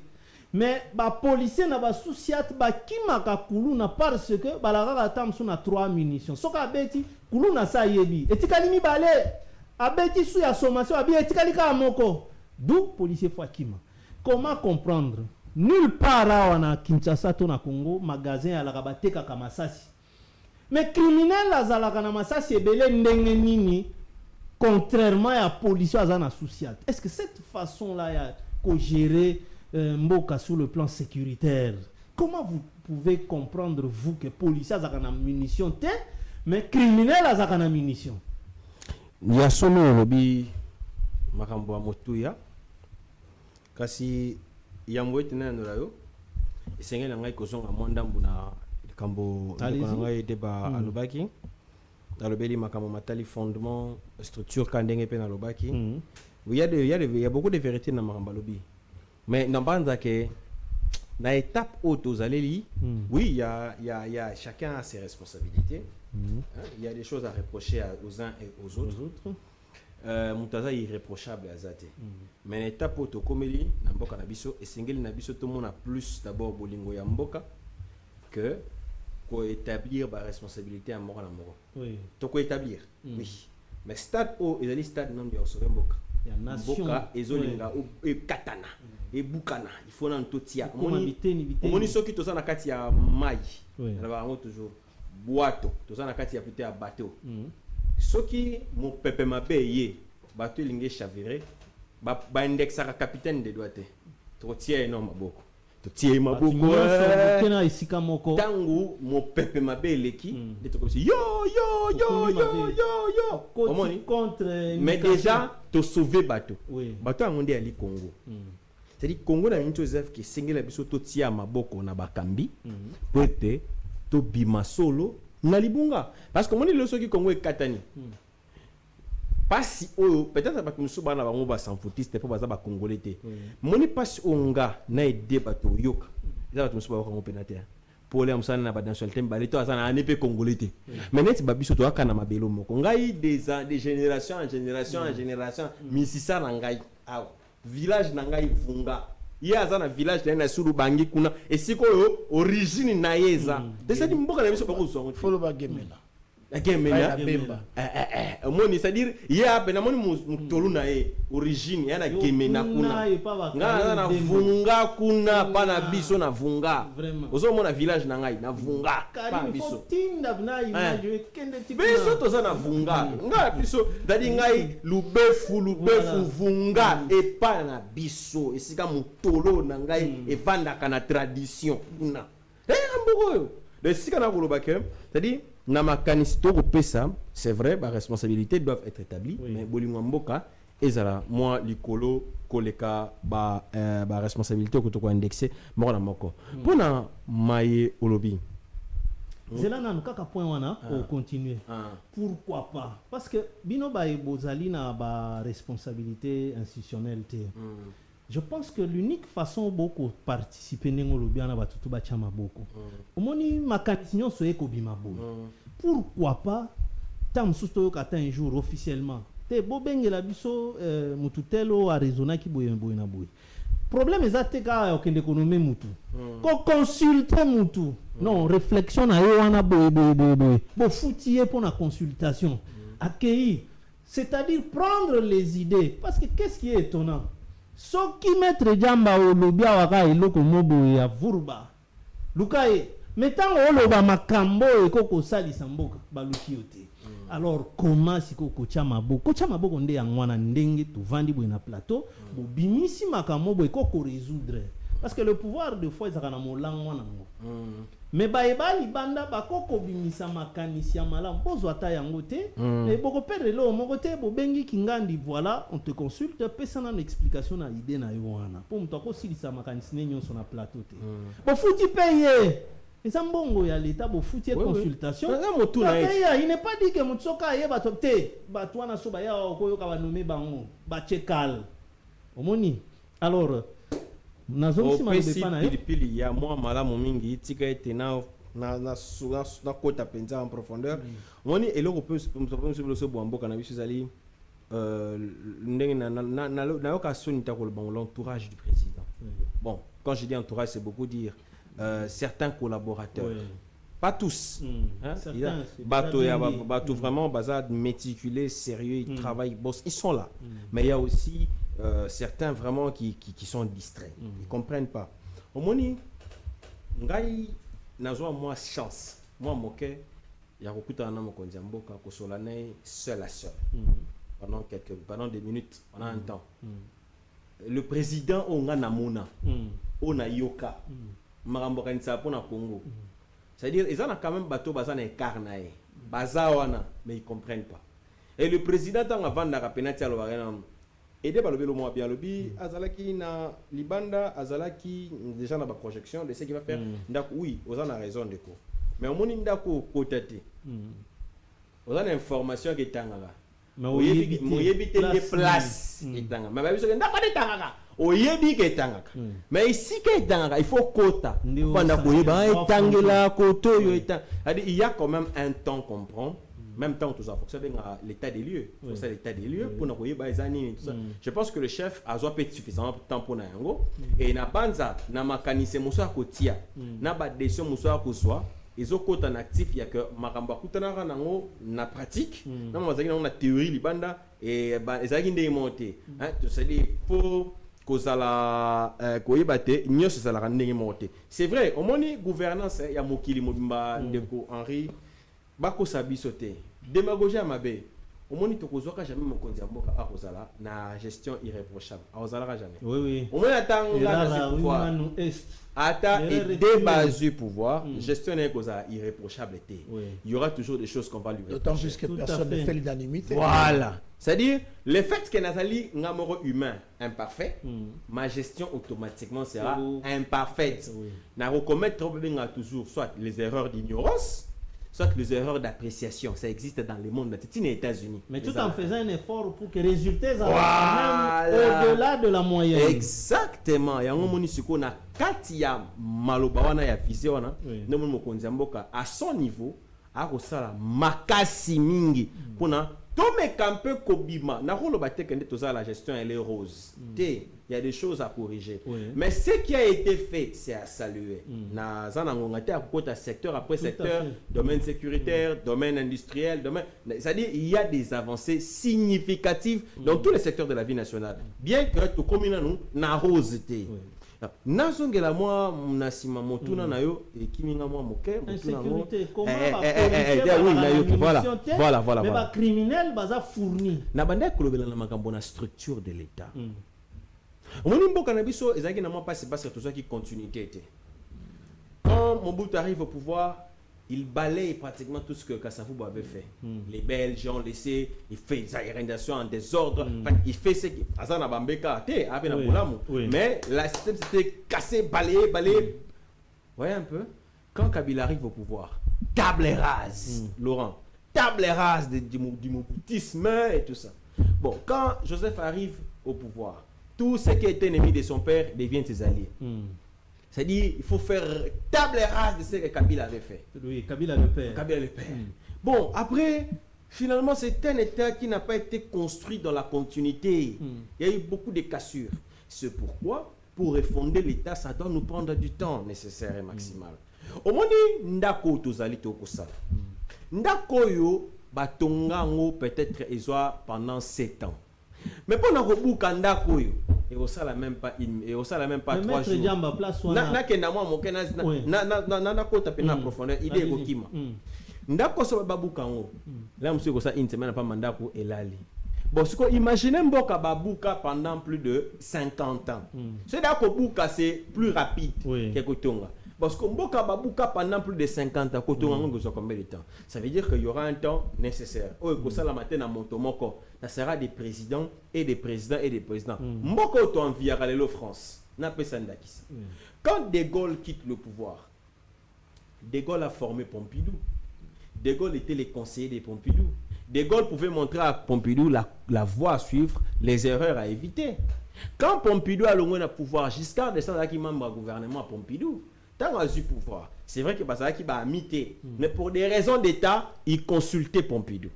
mais ba policier na ba souciat ba kimaka kuluna parce que balaka tamsu na 3 munitions soka beti kuluna sa yebi etikali mi balé abeti sou ya sommation abi etikali ka moko. D'où policier Fakima. Comment comprendre? Nulle part na Kinshasa to na Congo magasin à la rabate kaka masasi. Mais criminel azalaka na masasi ebele ndenge nini contrairement à policier azana souciat. Est-ce que cette façon là ya ko gérer mboka sur le plan sécuritaire comment vous pouvez comprendre, vous, que policiers ont une munition, mais criminels ont une munition? Il y a son lobby, Makambo Motuya, kasi yamwe tena ndolayo, isengela ngai kozonga mwandambu na kambo ngai débat alobaki, alobeli makambo matali fondement, structure kandenge pe na lobaki. Il y a beaucoup de vérités dans makambo lobby, mais n'importe que na étape haute aux allées, oui, il y a chacun a ses responsabilités. Il y a des choses à reprocher aux uns et aux autres. Mutaza irréprochable à Zate. Mais l'étape haute au comédie, Namboka Nabiso, et Singeli Nabiso, tout le monde a plus d'abord Bolingo Yamboka que pour établir la responsabilité à Mora Namoro. Oui. Donc, établir, oui. Mais stade haut, il y a des stades non bien au Mboka. Il y a Mboka, Ezolinga, et Katana. Et Bukana, il faut en tout tia. On ceux qui sont en Katia Maï, on toujours boato, tous en Katia peut à bateau. Ceux qui mon pépé m'a payé, bateau lingé chaviré, ba index à capitaine de doigté. Trop tia énorme beaucoup. Tout tia ma beaucoup. Tango mon pépé m'a payé l'équipe, des trucs comme ça. Yo. Contre. Mais déjà, tu sauvé bateau. Bateau a monté à l'I Congo. C'est-à-dire Congo na une chose qui singela biso to tia maboko na bakambi peut-être to bima solo na libunga parce que moni le soki Congo est katani pasi oyo peut-être ba musu bana bango ba sanfutiste po baza ba congolais te moni pasi onga na ide bato yoka za ba musu ba Congo penate pour les amsana na ba nationalité mbali to azana anepe congolais te mais net ba biso to akana mabelo moko ngai des génération en génération misisa na ngai awa village nangai vunga ye azana village na sulu bangi kuna esiko yo origine na yeza c'est-à-dire mboka na biso ba kozonga follow ba gemela Gemela moni c'est-à-dire ye ape na moni mutolu na ye origine ya na gemena kuna nga na vunga kuna pa na biso na vunga ozo mona village na ngai na vunga pa biso biso toza na vunga nga biso c'est-à-dire ngai lubefu vunga e pa na biso esika mutolo na ngai evandaka na tradition kuna mbogo le sika na koloba ke c'est-à-dire na makanisito ko pesa c'est vrai ba responsabilités doivent être établies mais bolingo mboka ezala moi likolo koleka ba responsabilité ko to ko indexer moko na moko pona maye olobi zela na kaka point wana pour continuer pourquoi pas parce que bino ba bozali na ba responsabilité institutionnelle te je pense que l'unique façon beaucoup participer n'engolo bien na batutu ba chama beaucoup omoni makanisio so eko bima boy pourquoi pas tam susto kata un jour officiellement te bobengela biso mututelo a raisonner ki boye na boye problème ezate ka okende économie mutu ko consulter mutu non réflexion na yo wana boye bo foutier pour la consultation accueillir c'est-à-dire prendre les idées parce que qu'est-ce qui est étonnant so qui mettre jamba o lobia waka eloko mobo ya vurba lukaye metango oloba makambo ekoko salisa mboka baluki yote alors comment siko kocha maboko nde yangwana ndenge to vandi bo na plateau bo bimisi makambo bo ekoko résoudre parce que le pouvoir de foi ezaka na molango nango mais baebali banda bakoko bimisa makanisi ya malamu pozwa ta yango te et boko perdre lo moko te bo bengi kingandi voilà on te consulte pesa na explication na idée na yo wana po mto ko silisa makanisi ne nyonso na plateau te bo futi payer eza mbongo ya l'état bo futi consultation il n'est pas dit que mutsoka ye bato te bato wana so ba ya koyoka ba nommer bango ba chekal omoni alors nazosi malobe pana yo pili ya moi malamu mingi tika ete na kota penza en profondeur moni eloko peut se boamboka na biso zali ndenge na yoka soni ta ko l'entourage du président bon quand je dis entourage c'est beaucoup dire certains collaborateurs pas tous bateau vraiment bazar méticuleux sérieux ils travaillent ils sont là mais il y a aussi certains vraiment qui sont distraits ils comprennent pas au moni ngai nazo moi chance moi moke ya kokuta na mokonzi mboka ko solana seul à seul pendant des minutes pendant un temps le président onga namona ona yoka makambo kanisa pour na Congo. C'est-à-dire ils ont quand même bateau bazan incarné. Bazawana mais ils comprennent pas. Et le président tant avant na penalty alo barena aider ba lobelo mo bien lobi azalaki na libanda azalaki déjà na ba projection de ce qu'il va faire. Ndako oui, on a raison de quoi. Mais au moni ndako kotati. On a l'information qui tangaka. Mais oyebi te place itanga. Mais ba biso ndako de tangaka. Oyebi ke tangaka. Mais ici ke tangaka, il faut kota. Pendant koyeba etangela koto yo etang. Il y a quand même un temps qu'on prend. Même temps tout ça, faut que ça vienne à l'état des lieux. Faut ça l'état des lieux pour nous koyeba ezani tout ça. Je pense que le chef a besoin peut suffisamment de temps pour na yango et na banza na makanise muso akotia. Na ba décision muso akoswa. Ils ont un actif, il y a que Maramba Koutanara na pratique, non, on a théorie libanda et ils ont des montées. C'est-à-dire pour kozala koyebate nyo ça la rendre monté. C'est vrai, au moni gouvernance ya mokili mobimba ndeko Henri bako sabisote. Démagogie à mabe. Au moni tokozwaka jamais mokonzi mboka a kozala na gestion irréprochable. A kozala jamais. Oui oui. Au moins attendre pouvoir. Ata et débasu pouvoir, gestion n'est pas irréprochable. Il y aura toujours des choses qu'on va lui reprocher. D'autant plus que personne ne fait l'unanimité. Voilà. C'est-à-dire, le fait que Nathalie n'a pas humain imparfait, ma gestion automatiquement sera imparfaite. N'a recommettre toujours soit les erreurs d'ignorance, soit les erreurs d'appréciation. Ça existe dans le monde, c'est les États-Unis. Mais tout en faisant un effort pour que les résultats soient au-delà de la moyenne. Exactement. Il y a un moment où on a Katia Malobawana ya visiona, nous mokonzamboka à son niveau, à Rosala makasi mingi pour na Tome Kampe Kobima, na rolo bateke netoza la gestion elle est rose. Il y a des choses à corriger. Mais ce qui a été fait, c'est à saluer. Na zana ngongate akota secteur après secteur, domaine sécuritaire, domaine industriel, domaine, c'est-à-dire il y a des avancées significatives dans tous les secteurs de la vie nationale. Bien que tout comme nous na rose té. Nazongela moi nasima motuna nayo ekiminga moi moke motuna mo voilà mais ba criminel baza fourni na banda kolobela na makambo na structure de l'état omoni mboka na biso ezaki na moi passe tout ça qui continuité était quand Mobutu arrive au pouvoir il balaye pratiquement tout ce que Kassavou avait fait. Les Belges ont laissé, il fait des arrendations en désordre, il fait ce qui Azana Bambeka, mais la système s'était cassé, balayé. Voyez un peu, quand Kabila arrive au pouvoir, table rase, Laurent, table rase du moboutisme et tout ça. Bon, quand Joseph arrive au pouvoir, tout ce qui était ennemi de son père devient ses alliés. C'est-à-dire il faut faire table rase de ce que Kabila avait fait. Oui, Kabila le père. Bon, après, finalement, c'est un État qui n'a pas été construit dans la continuité. Il y a eu beaucoup de cassures. C'est pourquoi, pour refonder l'État, ça doit nous prendre du temps nécessaire et maximal. Au moins, ndako tozali tokosa. Ndako yo batongango peut-être pendant 7 ans. Mais pour nous rebuka ndako yo, et au ça la même pas 3 jours. Na kenda moi moke na kota pe na profondeur idée kokima. Ndako so babuka ngo. Là monsieur ko ça une semaine pas mandako elali. Bon, ce qu'on imagine mboka babuka pendant plus de 50 ans. C'est d'accord buka c'est plus rapide que kotonga. Parce que mboka babuka pendant plus de 50 ans kotonga ngo zo combien de temps. Ça veut dire qu'il y aura un temps nécessaire. Oh ko ça la matin na montomoko. Ça sera des présidents et des présidents et des présidents. Mboko to envia galelo France. Na pesandakisa. Quand De Gaulle quitte le pouvoir, De Gaulle a formé Pompidou. De Gaulle était le conseiller de Pompidou. De Gaulle pouvait montrer à Pompidou la voie à suivre, les erreurs à éviter. Quand Pompidou a le pouvoir, Giscard d'Estaing qui membre du gouvernement Pompidou, tant a eu pouvoir. C'est vrai que Bazaki a mité, mais pour des raisons d'État, il consultait Pompidou.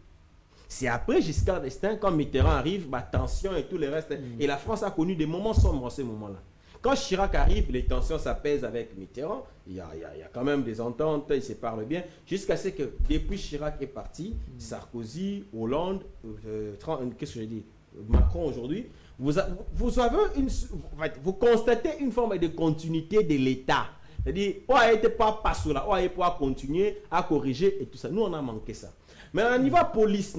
C'est après Giscard d'Estaing, quand Mitterrand arrive, tension et tout le reste. Et la France a connu des moments sombres en ce moment-là. Quand Chirac arrive, les tensions s'apaisent avec Mitterrand. Il y a quand même des ententes, ils se parlent bien. Jusqu'à ce que, depuis Chirac est parti, Sarkozy, Hollande, qu'est-ce que je dis, Macron aujourd'hui, vous constatez une forme de continuité de l'État. C'est-à-dire, on n'était pas passé là, on n'était pas continuer à corriger et tout ça. Nous, on a manqué ça. Mais à niveau police,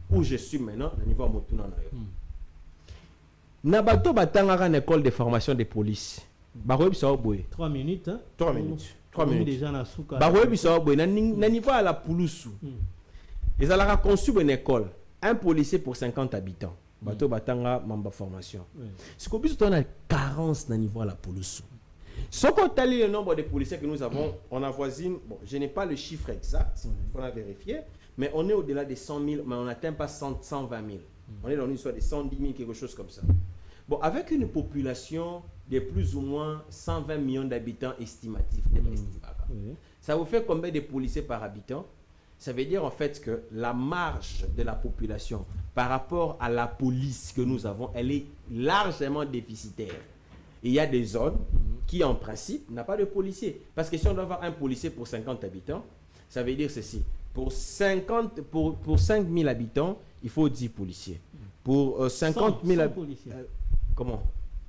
où je suis maintenant, à niveau Motuna, Nabato batanga une école de formation de police. Baroye bisa boye. 3 minutes hein. 3 minutes. 3 minutes. Déjà na souka. Baroye bisa boye na niveau à la Pouloussou. Ils allaient construire une école, un policier pour 50 habitants. Bato batanga mamba formation. Ce qu'on peut on a carence na niveau à la Pouloussou. Ce qu'on a le nombre de policiers que nous avons, on avoisine, bon, je n'ai pas le chiffre exact, on a vérifié, mais on est au-delà des 100 000, mais on n'atteint pas 120 000. On est dans une histoire de 110 000, quelque chose comme ça. Bon, avec une population de plus ou moins 120 millions d'habitants estimatifs, ça vous fait combien de policiers par habitant? Ça veut dire en fait que la marge de la population par rapport à la police que nous avons, elle est largement déficitaire. Il y a des zones qui, en principe, n'ont pas de policiers. Parce que si on doit avoir un policier pour 50 habitants, ça veut dire ceci. Pour 5 000 habitants, il faut 10 policiers. Pour 50 000 habitants... comment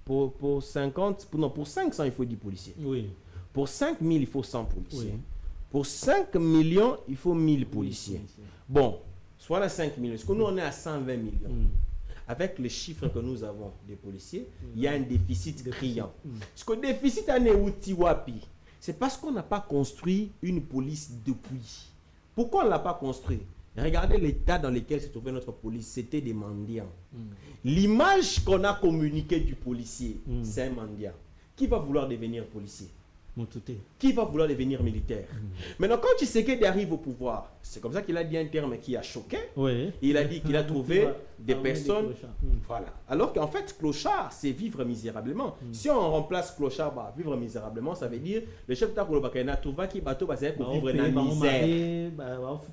pour 50... Non, pour 500, il faut 10 policiers. Oui. Pour 5 000, il faut 100 policiers. Oui. Pour 5 millions, il faut 1000 policiers. Bon, soit à 5 millions. Parce que nous, on est à 120 millions. Avec les chiffres que nous avons des policiers, il y a un déficit criant. Parce que le déficit en est Utiwapi. C'est parce qu'on n'a pas construit une police depuis. Pourquoi on ne l'a pas construit? Regardez l'état dans lequel se trouvait notre police. C'était des mendiants. L'image qu'on a communiquée du policier, c'est un mendiant. Qui va vouloir devenir policier? Qui va vouloir devenir militaire? Maintenant, quand Tshisekedi arrive au pouvoir, c'est comme ça qu'il a dit un terme qui a choqué. Oui. Il a dit qu'il a trouvé des personnes. Voilà. Alors qu'en fait, clochard, c'est vivre misérablement. Si on remplace clochard par vivre misérablement, ça veut dire le chef d'État pour qui bateau pour vivre dans la misère. Or,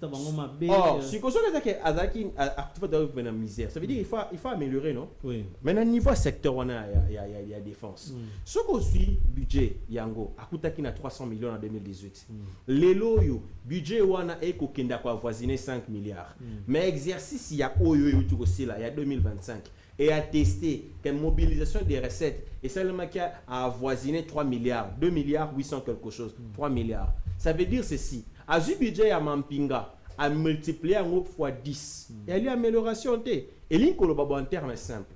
si on vivre dans la misère, ça veut dire qu'il faut améliorer, non? Oui. Maintenant, niveau secteur, il y a défense. Ce qu'on suit, budget, Yango, Akutaki na 300 millions en 2018. Lelo yo, budget wana eko kenda kwa voisiner 5 milliards. Mais exercice il y a oyo aussi là, il y a 2025 et a testé qu'une mobilisation des recettes et seulement qui a avoisiné 3 milliards, 2 milliards 800 quelque chose, 3 milliards. Ça veut dire ceci, à ce budget à Mampinga a multiplié en fois 10. Et il y a une amélioration et l'incoloba en termes simples.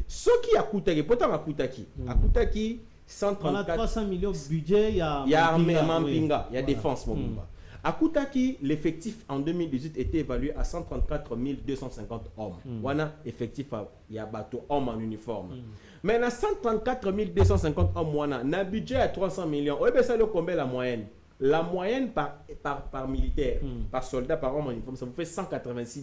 Ce qui a coûté, pourtant a coûté 134... 300 millions de budget, il y a Mampinga, il y a défense Mobimba. À Koutaki, l'effectif en 2018 était évalué à 134 250 hommes. Wana effectif, il y a bateau hommes en uniforme. Mais dans 134 250 hommes, wana, na budget à 300 millions. Oui, ben ça le combien la moyenne? La moyenne par militaire, par soldat, par homme en uniforme, ça vous fait $186.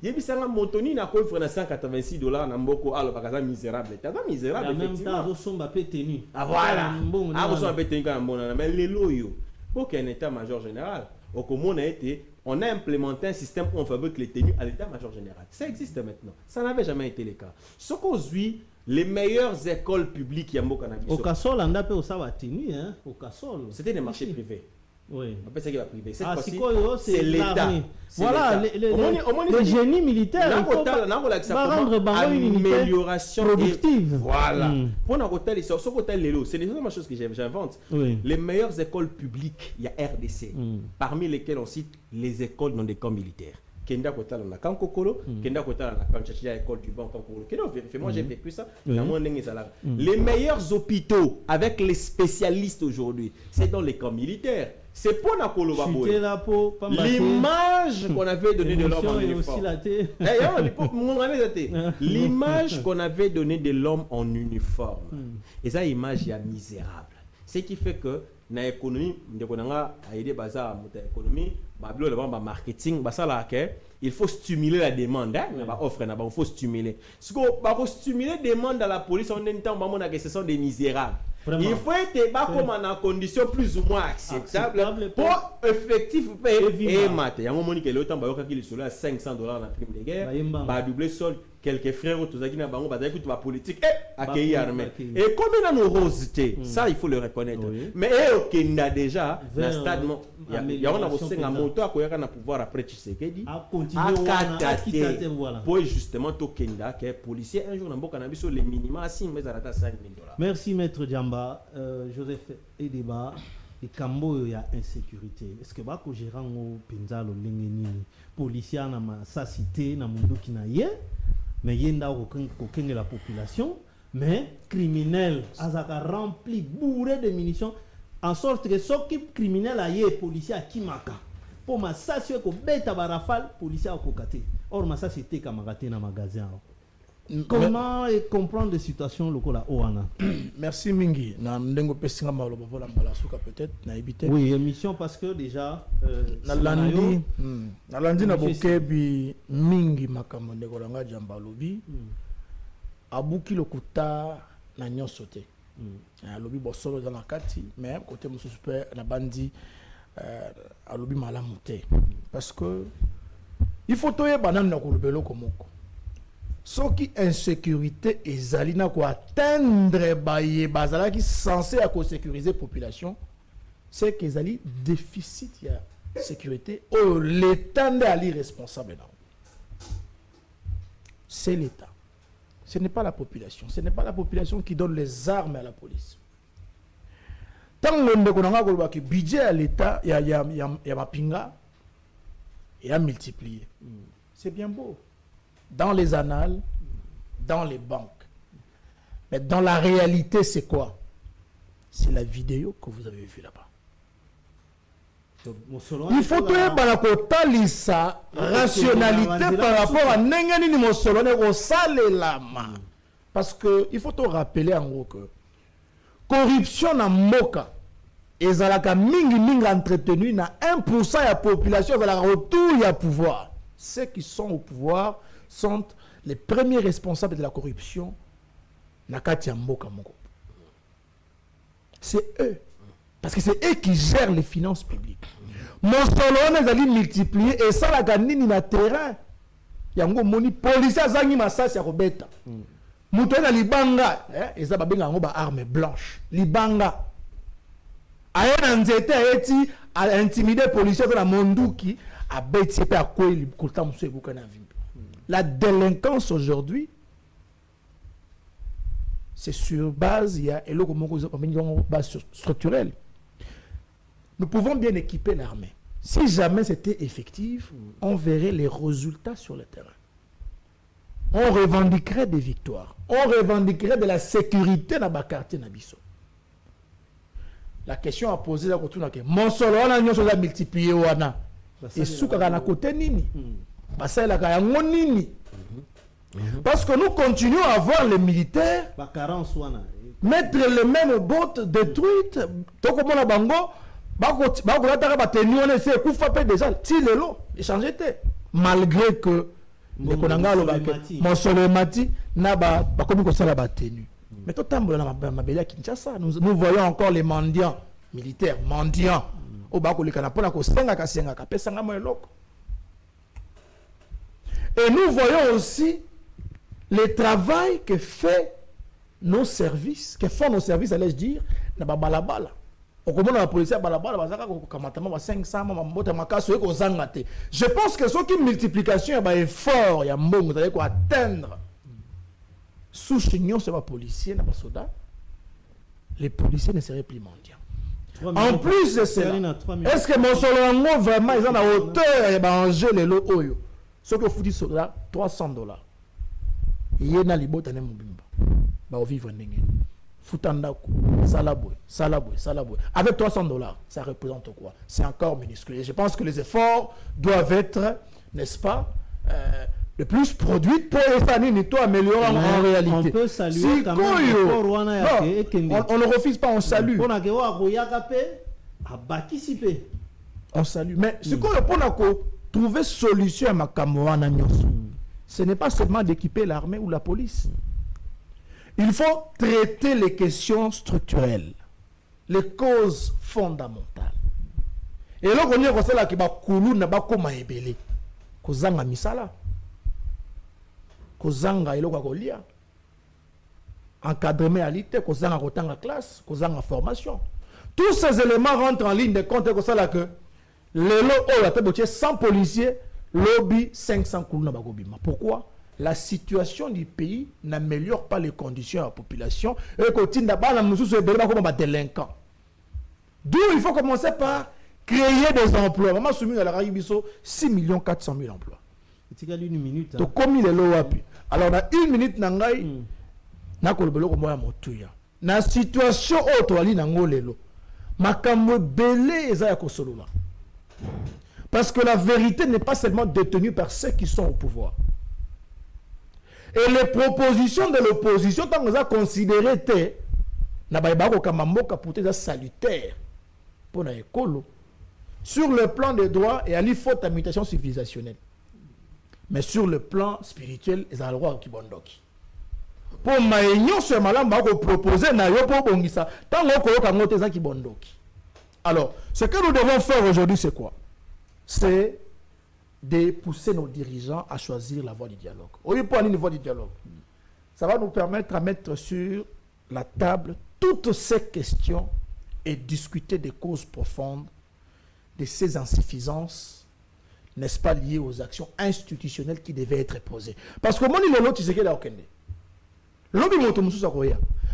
Il y a un montoni n'a pas fait $186 dans Mboko, alors parce que c'est misérable. C'est misérable. En même temps, vous sommes un peu tenus. Ah voilà. Ah, vous sommes un peu tenus quand même. Mais les loyaux, pour qu'il y ait un état-major général, au Comore, on a implémenté un système où on fabrique les tenues à l'état-major général. Ça existe maintenant. Ça n'avait jamais été le cas. Ce qu'on suit, les meilleures écoles publiques, il y a beaucoup de au Kassol, on a fait ça tenue, hein? Au Kassol. C'était des marchés privés. Oui. On peut dire qu'il va privé. Cette fois-ci, c'est l'État. Voilà, le génie militaire. Il faut rendre une amélioration productive. Voilà. Pour nous hôtel, c'est les autres choses que j'invente. Les meilleures écoles publiques, il y a RDC, parmi lesquelles on cite les écoles dans des camps militaires. Kenda Kota na Kankokolo, Kenda Kota na Kanchachi école du banc Kankokolo. Kenda vérifie, moi j'ai vécu ça. Les meilleurs hôpitaux avec les spécialistes aujourd'hui, c'est dans les camps militaires. C'est pour Nakolo Babo. L'image qu'on avait donnée de l'homme en uniforme. L'image qu'on avait donnée de l'homme en uniforme. Et ça, image est misérable. Ce qui fait que dans l'économie, marketing, il faut stimuler la demande. Il faut stimuler. Si on stimuler la demande à la police, on entend que ce sont des misérables. Vraiment. Il faut être comme en condition plus ou moins acceptable pour effectif et mat. Il y a un moment que l'autre qui est sur $500 la prime de guerre, va doubler sol. Quelques frères autour de la banque, la politique accueillir armée. Et comme il y a une rosité, ça il faut le reconnaître. Mais il y a déjà un stade, il y a un moto à pouvoir après Tshisekedi à continuer pour justement Tokenda qui est policier un jour dans le sur les minima à 5 $. Merci maître Djamba. Joseph Edeba et Kambo, il y a insécurité. Est-ce que bako gérant au Penzalo Lengeni policier na sa cité na mundu kinaye mais il y a la population mais criminel azaka rempli bourré de munitions en sorte que ceux qui criminel aye policier akimaka pour masasi ko beta barafal policier akokate or masasi était kamakate na magasin. Comment comprendre des situations locales oana? Merci mingi na ndengo pesinga maloba pour la malasuka peut-être na éviter. Oui, émission parce que déjà na landi na bokebi mingi makambo ndeko langa jamba lobi abuki lokuta na nyonso te. Alobi bosolo dans la kati mais côté musu super na bandi alobi malamu te parce que il faut toye banane na kolobelo komoko. Ce qui insécurité ezali na ko atteindre baye bazala qui censé à sécuriser population, c'est qu'ils ali déficit ya sécurité oh l'état est irresponsable. C'est l'état. Ce n'est pas la population, ce n'est pas la population qui donne les armes à la police. Tant que le budget à l'état il y a mapinga et a multiplié. C'est bien beau. Dans les annales, dans les banques. Mais dans la réalité, c'est quoi? C'est la vidéo que vous avez vue là-bas. Il faut que la rationalité par rapport à Nengeni Mosolone au Salelama. Parce qu'il faut te rappeler en gros que corruption na moka et zalaka mingi entretenu na 1% de la population de la retour ya pouvoir. Ceux qui sont au pouvoir sont les premiers responsables de la corruption. C'est eux. Parce que c'est eux qui gèrent les finances publiques. Mon solo les allés multiplier et ça la gagne na terrain. Yango moni policier zangi masasi ya kobeta. Muto na libanga et ça babenga ngo ba arme blanche. Libanga. Ayena nzete eti a intimider policier na monduki a beti pe akoyi kulta muso ebuka na vie. La délinquance aujourd'hui, c'est sur base, il y a base structurelle. Nous pouvons bien équiper l'armée. Si jamais c'était effectif, on verrait les résultats sur le terrain. On revendiquerait des victoires. On revendiquerait de la sécurité dans le quartier Nabiso. La question à poser, c'est mon solo, on a multiplié. Et soukara na côté nini. Parce que nous continuons à voir les militaires mettre les mêmes bottes détruites. Malgré que mais nous voyons encore les mendiants militaires mendiants. Et nous voyons aussi le travail que fait nos services, que font nos services, allais-je dire, na balabala. Au comment la police balabala, bazaka ko kamatama 500 mbota makaso eko zangate. Je pense que ce qui multiplication ba effort ya mbongo ça ko atteindre. Sous chignon c'est pas policier na ba soda. Les policiers ne seraient plus mendiants. En plus de cela, est-ce que mon solo vraiment ils ont à hauteur et ba enjeu les lo oyo. Ce que vous dites là, $300. Il y a des gens qui vont vivre en Nengeni. Futandaku, Salaboué. Avec $300, ça représente quoi? C'est encore minuscule. Et je pense que les efforts doivent être, n'est-ce pas, le plus produits pour améliorer en réalité. On peut saluer si quand même. Non, on ne refuse pas, on salue. On salue. Mais ce qu'on peut trouver solution à Makamoana Nyoso, ce n'est pas seulement d'équiper l'armée ou la police. Il faut traiter les questions structurelles, les causes fondamentales. Et là, on est là qui va couler na bako maebele, kozanga misala, kozanga elo kolia, encadrement à l'ité, kozanga kotanga classe, kozanga formation. Tous ces éléments rentrent en ligne de compte que ça là que les lots sans policiers, lobby 500 koulouna bagobima. Pourquoi? La situation du pays n'améliore pas les conditions à la population et continue d'abord la délinquants. D'où il faut commencer par créer des emplois. Maman soumis à la Raïbiso 6 400 000 emplois. C'est une minute. Donc comme il est là, alors dans une minute nangai nakolobelo ko moya motuya na situation auto ali na ngolelo makambo belé eza ya kosolola parce que la vérité n'est pas seulement détenue par ceux qui sont au pouvoir et les propositions de l'opposition tant que ça considéré té na ba ko kamamboka pour être salutaire pour na ekolo sur le plan des droits et à l'faute à mutation civilisationnelle mais sur le plan spirituel ils ont le droit qui bondoki pour maïnyo ce malam ba ko proposer na yo pour bongisa tant ko ka ngote za ki bondoki. Alors ce que nous devons faire aujourd'hui c'est quoi? C'est de pousser nos dirigeants à choisir la voie du dialogue. Au lieu de prendre une voie du dialogue, ça va nous permettre à mettre sur la table toutes ces questions et discuter des causes profondes de ces insuffisances, n'est-ce pas, liées aux actions institutionnelles qui devaient être posées. Parce que moi, tu sais qu'il y a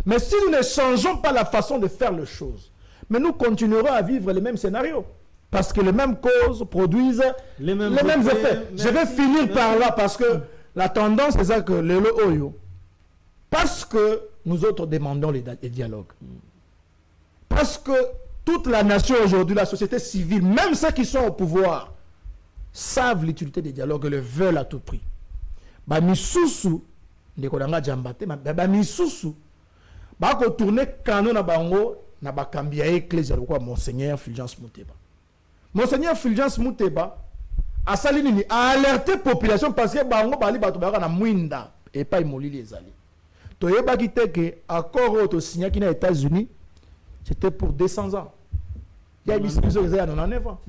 mais si nous ne changeons pas la façon de faire les choses, mais nous continuerons à vivre les mêmes scénarios. Parce que les mêmes causes produisent les mêmes effets. Je vais finir par là parce que la tendance c'est ça que le Oyo, parce que nous autres demandons les dialogues. Parce que toute la nation aujourd'hui, la société civile, même ceux qui sont au pouvoir, savent l'utilité des dialogues et le veulent à tout prix. Bamisusu, ndekolanga jambate, bamisusu, bako tourner canon na bango na bakambia ecclésia quoi Monseigneur Fulgence Mouteba. Monseigneur Fulgence Mouteba a salinini a alerté population parce que bango bali bato baka na mwinda et pas imolili ezali. Toyeba kiteke accord auto signé qui na États-Unis c'était pour 200 ans. Il y a une discussion qui est à 99 ans.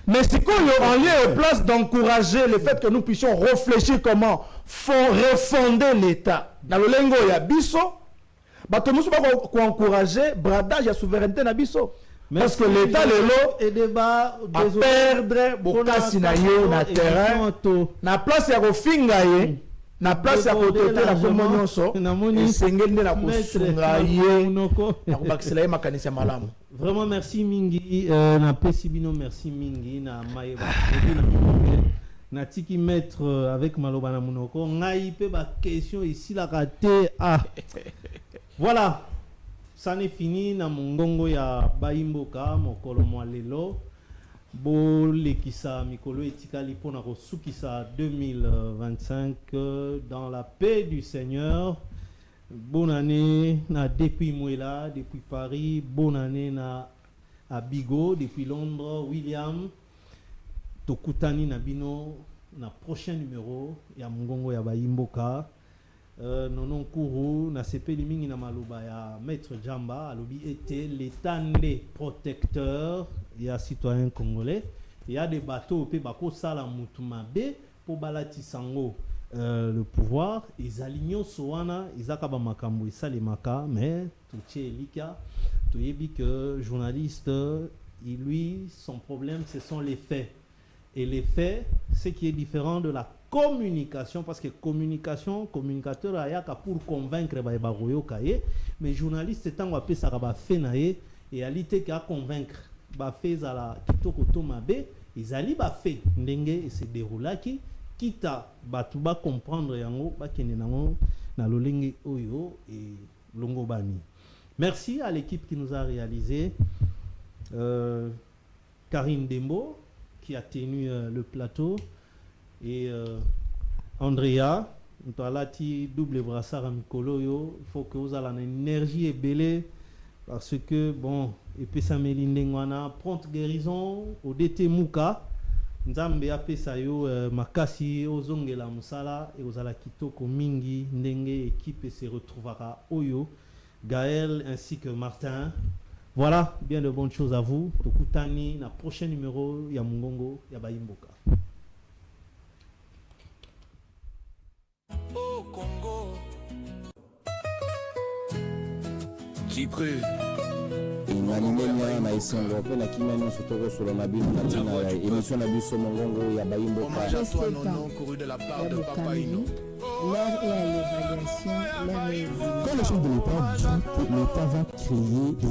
Mais c'est qu'on est en place d'encourager le fait que nous puissions réfléchir comment refonder l'État. Dans le lingo il y a biso bato musu ba ko encourager bradage ya souveraineté na biso. Parce que l'État le débat à perdre bokasi na yo na terrain na place ya kofinga ye na place ya kotote la komonyoso esengeli na kosunga ye na kobakisela ye makanisi ya malamu. Vraiment merci mingi na pesibino merci mingi na maeba na tiki mettre avec maloba na munoko ngai pe ba question ici la raté voilà. Ça n'est fini na mongongo ya Baimboka mokolo mwa lelo bo lekisa mikolo etikali pona ko sukisa 2025 dans la paix du Seigneur. Bonne année na depuis Mouela, depuis Paris, bonne année na à Bigo, depuis Londres, William Tokutani na bino na prochain numéro ya mongongo ya Baimboka. Nonon Kourou na sepeli mingi na maloba ya Maître Jamba alobi était l'état né protecteur ya citoyen congolais. Il y a des bateaux pe bako sala mutuma be po balati sango le pouvoir ils alignent soana izaka ba makambo isale maka mais tutie lika toyebi que journaliste lui son problème ce sont les faits et les faits ce qui est différent de la communication parce que communicateur ayaka pour convaincre ba baroyo kaye mais journaliste tant wa pe saka ba fait nae et alité ka convaincre ba fait za la kitoko to mabe izali ba fait ndenge et se déroulaki kita batu ba comprendre yango ba kende nango na lolenge oyo et longo bani. Merci à l'équipe qui nous a réalisé Karine Dembo qui a tenu le plateau et Andrea Ntoalati double brassard mikolo yo il faut que vous ayez une énergie et belé parce que bon et puis ça melindengwana prompte guérison au DT Muka nzambe apesa yo makasi ozongela musala et ozala kitoko mingi ndenge équipe se retrouvera oyo Gaël ainsi que Martin. Voilà, bien de bonnes choses à vous. Tokutani na prochain numéro ya Mungongo ya Baimboka. Au Congo, Chypre. Inganimenya na isengo pe na kimia nyonso tokosolo na bino na ntina ya émission na biso mongongo ya Baimboka. Hommage à toi, Nono, couru de la part de Papa Ino. L'heure est à l'évaluation, l'heure est venue. Quand le chef de l'État dit que l'État va créer